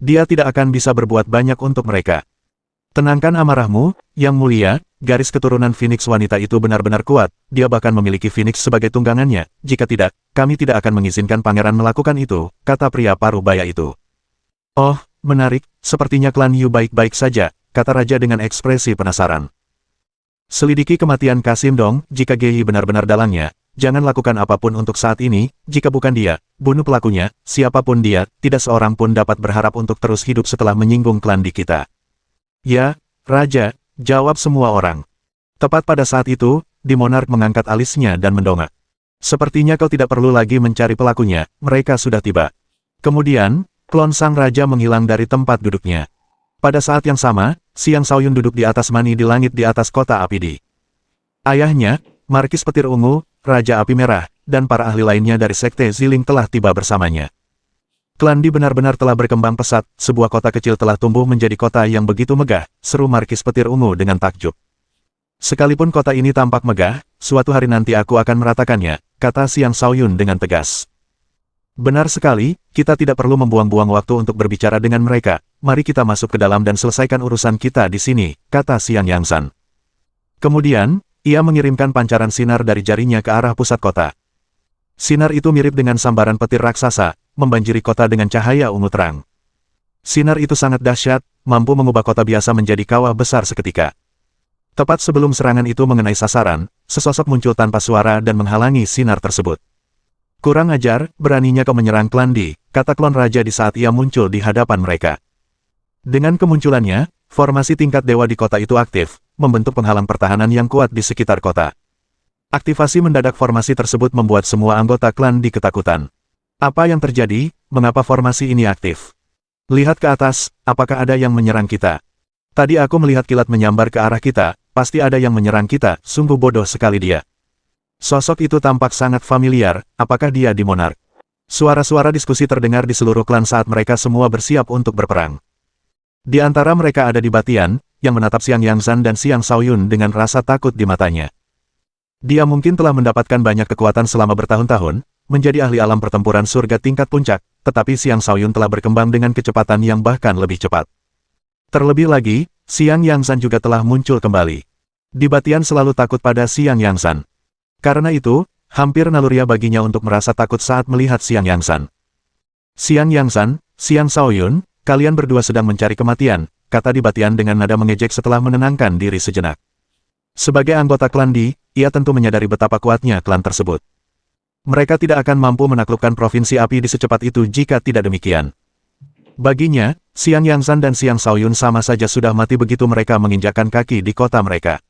Dia tidak akan bisa berbuat banyak untuk mereka. "Tenangkan amarahmu, Yang Mulia, garis keturunan Phoenix wanita itu benar-benar kuat, dia bahkan memiliki Phoenix sebagai tunggangannya, jika tidak, kami tidak akan mengizinkan pangeran melakukan itu," kata pria parubaya itu. "Oh, menarik, sepertinya klan Yu baik-baik saja," kata Raja dengan ekspresi penasaran. "Selidiki kematian Kasim Dong, jika Gei benar-benar dalangnya, jangan lakukan apapun untuk saat ini, jika bukan dia, bunuh pelakunya, siapapun dia, tidak seorang pun dapat berharap untuk terus hidup setelah menyinggung klan Di kita." "Ya, Raja," jawab semua orang. Tepat pada saat itu, Di Monarch mengangkat alisnya dan mendongak. "Sepertinya kau tidak perlu lagi mencari pelakunya, mereka sudah tiba." Kemudian, klon sang raja menghilang dari tempat duduknya. Pada saat yang sama, Siang Shaoyun duduk di atas mani di langit di atas kota api Di. Ayahnya, Markis Petir Ungu, Raja Api Merah, dan para ahli lainnya dari Sekte Ziling telah tiba bersamanya. Klan Di benar-benar telah berkembang pesat, sebuah kota kecil telah tumbuh menjadi kota yang begitu megah, seru Markis Petir Ungu dengan takjub. "Sekalipun kota ini tampak megah, suatu hari nanti aku akan meratakannya," kata Siang Shaoyun dengan tegas. "Benar sekali, kita tidak perlu membuang-buang waktu untuk berbicara dengan mereka, mari kita masuk ke dalam dan selesaikan urusan kita di sini," kata Siang Yangsan. Kemudian, ia mengirimkan pancaran sinar dari jarinya ke arah pusat kota. Sinar itu mirip dengan sambaran petir raksasa, membanjiri kota dengan cahaya ungu terang. Sinar itu sangat dahsyat, mampu mengubah kota biasa menjadi kawah besar seketika. Tepat sebelum serangan itu mengenai sasaran, sesosok muncul tanpa suara dan menghalangi sinar tersebut. "Kurang ajar, beraninya kau menyerang klan Di," kata klon raja di saat ia muncul di hadapan mereka. Dengan kemunculannya, formasi tingkat dewa di kota itu aktif, membentuk penghalang pertahanan yang kuat di sekitar kota. Aktivasi mendadak formasi tersebut membuat semua anggota klan Di ketakutan. "Apa yang terjadi? Mengapa formasi ini aktif? Lihat ke atas, apakah ada yang menyerang kita? Tadi aku melihat kilat menyambar ke arah kita, pasti ada yang menyerang kita, sungguh bodoh sekali dia. Sosok itu tampak sangat familiar, apakah dia Di Monarch?" Suara-suara diskusi terdengar di seluruh klan saat mereka semua bersiap untuk berperang. Di antara mereka ada Di Batian, yang menatap Xiang Yangzan dan Xiang Shaoyun dengan rasa takut di matanya. Dia mungkin telah mendapatkan banyak kekuatan selama bertahun-tahun, menjadi ahli alam pertempuran surga tingkat puncak, tetapi Xiang Shaoyun telah berkembang dengan kecepatan yang bahkan lebih cepat. Terlebih lagi, Xiang Yangzan juga telah muncul kembali. Di Batian selalu takut pada Xiang Yangzan. Karena itu, hampir naluriah baginya untuk merasa takut saat melihat Xiang Yangzan. Xiang Yangzan, Xiang Shaoyun, kalian berdua sedang mencari kematian, kata Di Batian dengan nada mengejek setelah menenangkan diri sejenak. Sebagai anggota klan Di, ia tentu menyadari betapa kuatnya klan tersebut. Mereka tidak akan mampu menaklukkan provinsi api di secepat itu jika tidak demikian. Baginya, Xiang Yangzan dan Xiang Shaoyun sama saja sudah mati begitu mereka menginjakkan kaki di kota mereka.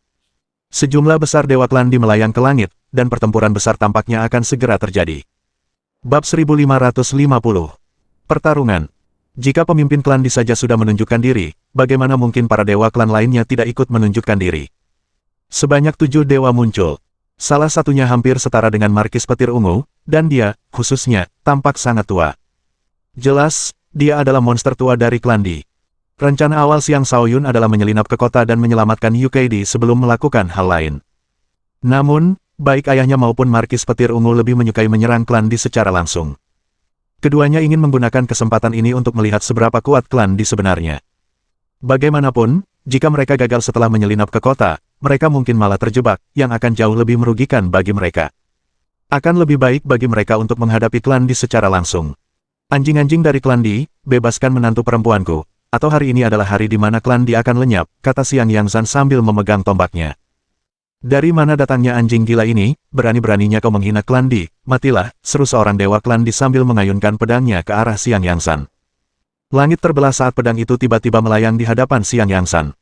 Sejumlah besar dewa klan Di melayang ke langit, dan pertempuran besar tampaknya akan segera terjadi. Bab 1550. Pertarungan. Jika pemimpin klan Di saja sudah menunjukkan diri, bagaimana mungkin para dewa klan lainnya tidak ikut menunjukkan diri? Sebanyak 7 dewa muncul. Salah satunya hampir setara dengan Markis Petir Ungu, dan dia, khususnya, tampak sangat tua. Jelas, dia adalah monster tua dari klan Di. Rencana awal Xiang Shaoyun adalah menyelinap ke kota dan menyelamatkan UKD sebelum melakukan hal lain. Namun, baik ayahnya maupun Markis Petir Ungu lebih menyukai menyerang klan Di secara langsung. Keduanya ingin menggunakan kesempatan ini untuk melihat seberapa kuat klan Di sebenarnya. Bagaimanapun, jika mereka gagal setelah menyelinap ke kota, mereka mungkin malah terjebak, yang akan jauh lebih merugikan bagi mereka. Akan lebih baik bagi mereka untuk menghadapi klan Di secara langsung. Anjing-anjing dari klan Di, bebaskan menantu perempuanku, atau hari ini adalah hari di mana klan Di akan lenyap, kata Xiang Yangzan sambil memegang tombaknya. Dari mana datangnya anjing gila ini, berani-beraninya kau menghina klan Di, matilah, seru seorang dewa klan Di sambil mengayunkan pedangnya ke arah Xiang Yangzan. Langit terbelah saat pedang itu tiba-tiba melayang di hadapan Xiang Yangzan.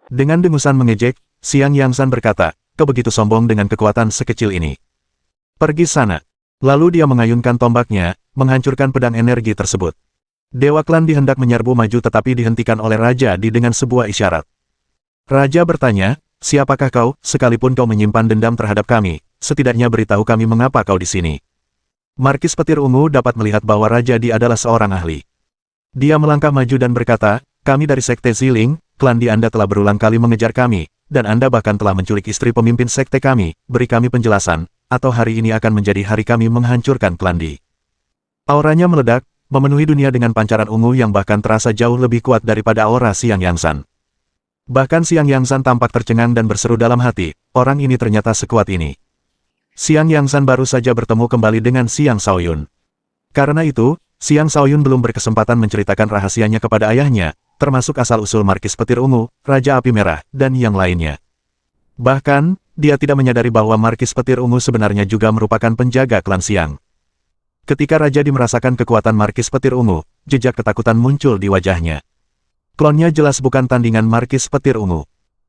Dengan dengusan mengejek, Xiang Yangzan berkata, kau begitu sombong dengan kekuatan sekecil ini. Pergi sana. Lalu dia mengayunkan tombaknya, menghancurkan pedang energi tersebut. Dewa klan Di hendak menyerbu maju tetapi dihentikan oleh Raja Di dengan sebuah isyarat. Raja bertanya, siapakah kau, sekalipun kau menyimpan dendam terhadap kami, setidaknya beritahu kami mengapa kau di sini. Markis Petir Ungu dapat melihat bahwa Raja Di adalah seorang ahli. Dia melangkah maju dan berkata, kami dari Sekte Ziling, klan Di Anda telah berulang kali mengejar kami, dan Anda bahkan telah menculik istri pemimpin sekte kami, beri kami penjelasan, atau hari ini akan menjadi hari kami menghancurkan klan Di. Auranya meledak, memenuhi dunia dengan pancaran ungu yang bahkan terasa jauh lebih kuat daripada aura Xiang Yangzan. Bahkan Xiang Yangzan tampak tercengang dan berseru dalam hati, orang ini ternyata sekuat ini. Xiang Yangzan baru saja bertemu kembali dengan Xiang Shaoyun. Karena itu, Xiang Shaoyun belum berkesempatan menceritakan rahasianya kepada ayahnya, termasuk asal-usul Markis Petir Ungu, Raja Api Merah, dan yang lainnya. Bahkan, dia tidak menyadari bahwa Markis Petir Ungu sebenarnya juga merupakan penjaga klan Xiang. Ketika Raja Di merasakan kekuatan Markis Petir Ungu, jejak ketakutan muncul di wajahnya. Klonnya jelas bukan tandingan Markis Petir Ungu.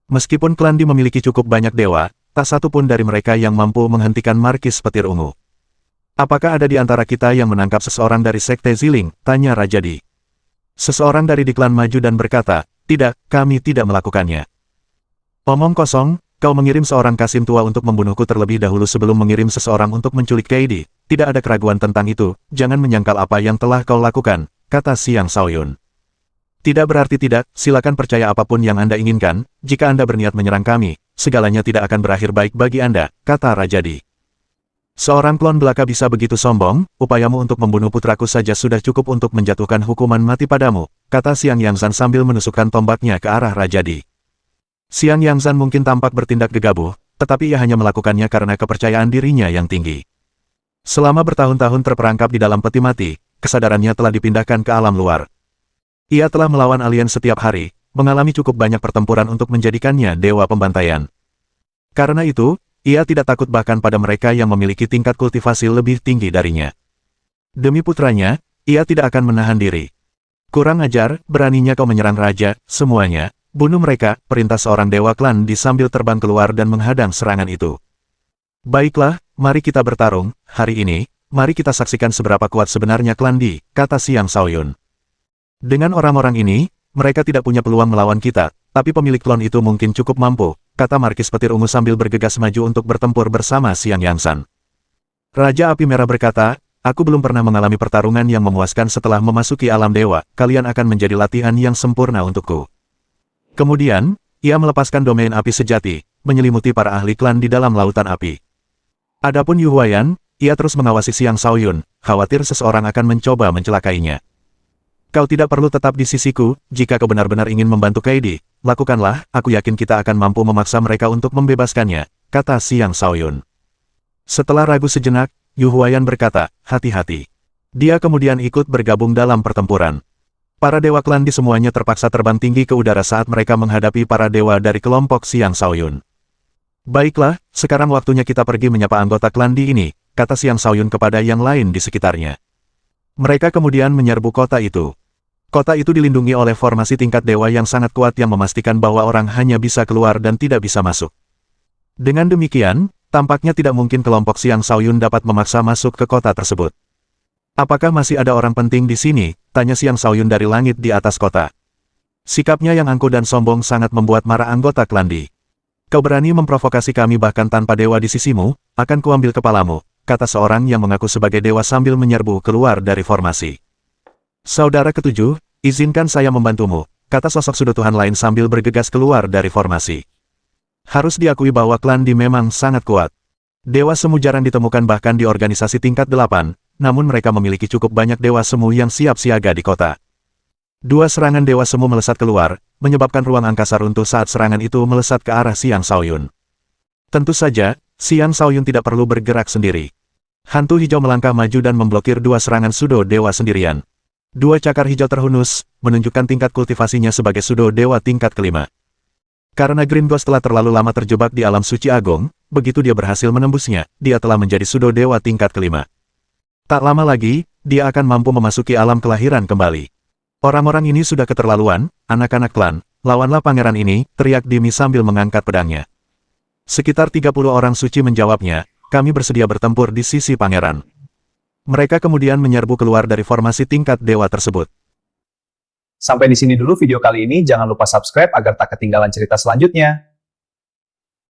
Meskipun klan Di memiliki cukup banyak dewa, tak satu pun dari mereka yang mampu menghentikan Markis Petir Ungu. Apakah ada di antara kita yang menangkap seseorang dari Sekte Ziling? Tanya Raja Di. Seseorang dari di klan maju dan berkata, tidak, kami tidak melakukannya. Omong kosong, kau mengirim seorang kasim tua untuk membunuhku terlebih dahulu sebelum mengirim seseorang untuk menculik KD. Tidak ada keraguan tentang itu, jangan menyangkal apa yang telah kau lakukan, kata Xiang Shaoyun. Tidak berarti tidak, silakan percaya apapun yang Anda inginkan, jika Anda berniat menyerang kami, segalanya tidak akan berakhir baik bagi Anda, kata Raja Di. Seorang klon belaka bisa begitu sombong, upayamu untuk membunuh putraku saja sudah cukup untuk menjatuhkan hukuman mati padamu, kata Xiang Yangzan sambil menusukkan tombaknya ke arah Raja Di. Xiang Yangzan mungkin tampak bertindak gegabah, tetapi ia hanya melakukannya karena kepercayaan dirinya yang tinggi. Selama bertahun-tahun terperangkap di dalam peti mati, kesadarannya telah dipindahkan ke alam luar. Ia telah melawan alien setiap hari, mengalami cukup banyak pertempuran untuk menjadikannya dewa pembantaian. Karena itu, ia tidak takut bahkan pada mereka yang memiliki tingkat kultivasi lebih tinggi darinya. Demi putranya, ia tidak akan menahan diri. Kurang ajar, beraninya kau menyerang raja, semuanya, bunuh mereka, perintah seorang dewa klan Di sambil terbang keluar dan menghadang serangan itu. Baiklah, mari kita bertarung, hari ini, mari kita saksikan seberapa kuat sebenarnya klan Di, kata Xiang Shaoyun. Dengan orang-orang ini, mereka tidak punya peluang melawan kita, tapi pemilik klon itu mungkin cukup mampu, kata Markis Petir Ungu sambil bergegas maju untuk bertempur bersama Xiang Yangzan. Raja Api Merah berkata, Aku belum pernah mengalami pertarungan yang memuaskan setelah memasuki alam dewa, kalian akan menjadi latihan yang sempurna untukku. Kemudian, ia melepaskan domain api sejati, menyelimuti para ahli klan di dalam lautan api. Adapun Yu Huayan, ia terus mengawasi Xiang Shaoyun, khawatir seseorang akan mencoba mencelakainya. Kau tidak perlu tetap di sisiku, jika kau benar-benar ingin membantu Kaidi, lakukanlah, aku yakin kita akan mampu memaksa mereka untuk membebaskannya, kata Xiang Shaoyun. Setelah ragu sejenak, Yu Huayan berkata, hati-hati. Dia kemudian ikut bergabung dalam pertempuran. Para dewa klan di semuanya terpaksa terbang tinggi ke udara saat mereka menghadapi para dewa dari kelompok Xiang Shaoyun. Baiklah, sekarang waktunya kita pergi menyapa anggota klan di ini, kata Xiang Shaoyun kepada yang lain di sekitarnya. Mereka kemudian menyerbu kota itu. Kota itu dilindungi oleh formasi tingkat dewa yang sangat kuat yang memastikan bahwa orang hanya bisa keluar dan tidak bisa masuk. Dengan demikian, tampaknya tidak mungkin kelompok Xiang Shaoyun dapat memaksa masuk ke kota tersebut. Apakah masih ada orang penting di sini? Tanya Xiang Shaoyun dari langit di atas kota. Sikapnya yang angkuh dan sombong sangat membuat marah anggota klan Di. Kau berani memprovokasi kami bahkan tanpa dewa di sisimu, akan kuambil kepalamu, kata seorang yang mengaku sebagai dewa sambil menyerbu keluar dari formasi. Saudara ketujuh, izinkan saya membantumu, kata sosok sudut Tuhan lain sambil bergegas keluar dari formasi. Harus diakui bahwa klan Di memang sangat kuat. Dewa semu jarang ditemukan bahkan di organisasi tingkat 8, namun mereka memiliki cukup banyak dewa semu yang siap siaga di kota. Dua serangan dewa semu melesat keluar, menyebabkan ruang angkasa runtuh saat serangan itu melesat ke arah Xiang Shaoyun. Tentu saja, Xiang Shaoyun tidak perlu bergerak sendiri. Hantu hijau melangkah maju dan memblokir dua serangan Sudo Dewa sendirian. Dua cakar hijau terhunus, menunjukkan tingkat kultivasinya sebagai Sudo Dewa tingkat kelima. Karena Green Ghost telah terlalu lama terjebak di alam suci agung, begitu dia berhasil menembusnya, dia telah menjadi Sudo Dewa tingkat kelima. Tak lama lagi, dia akan mampu memasuki alam kelahiran kembali. Orang-orang ini sudah keterlaluan, anak-anak klan, lawanlah pangeran ini, teriak Dimi sambil mengangkat pedangnya. Sekitar 30 orang suci menjawabnya, kami bersedia bertempur di sisi pangeran. Mereka kemudian menyerbu keluar dari formasi tingkat dewa tersebut. Sampai di sini dulu video kali ini, jangan lupa subscribe agar tak ketinggalan cerita selanjutnya.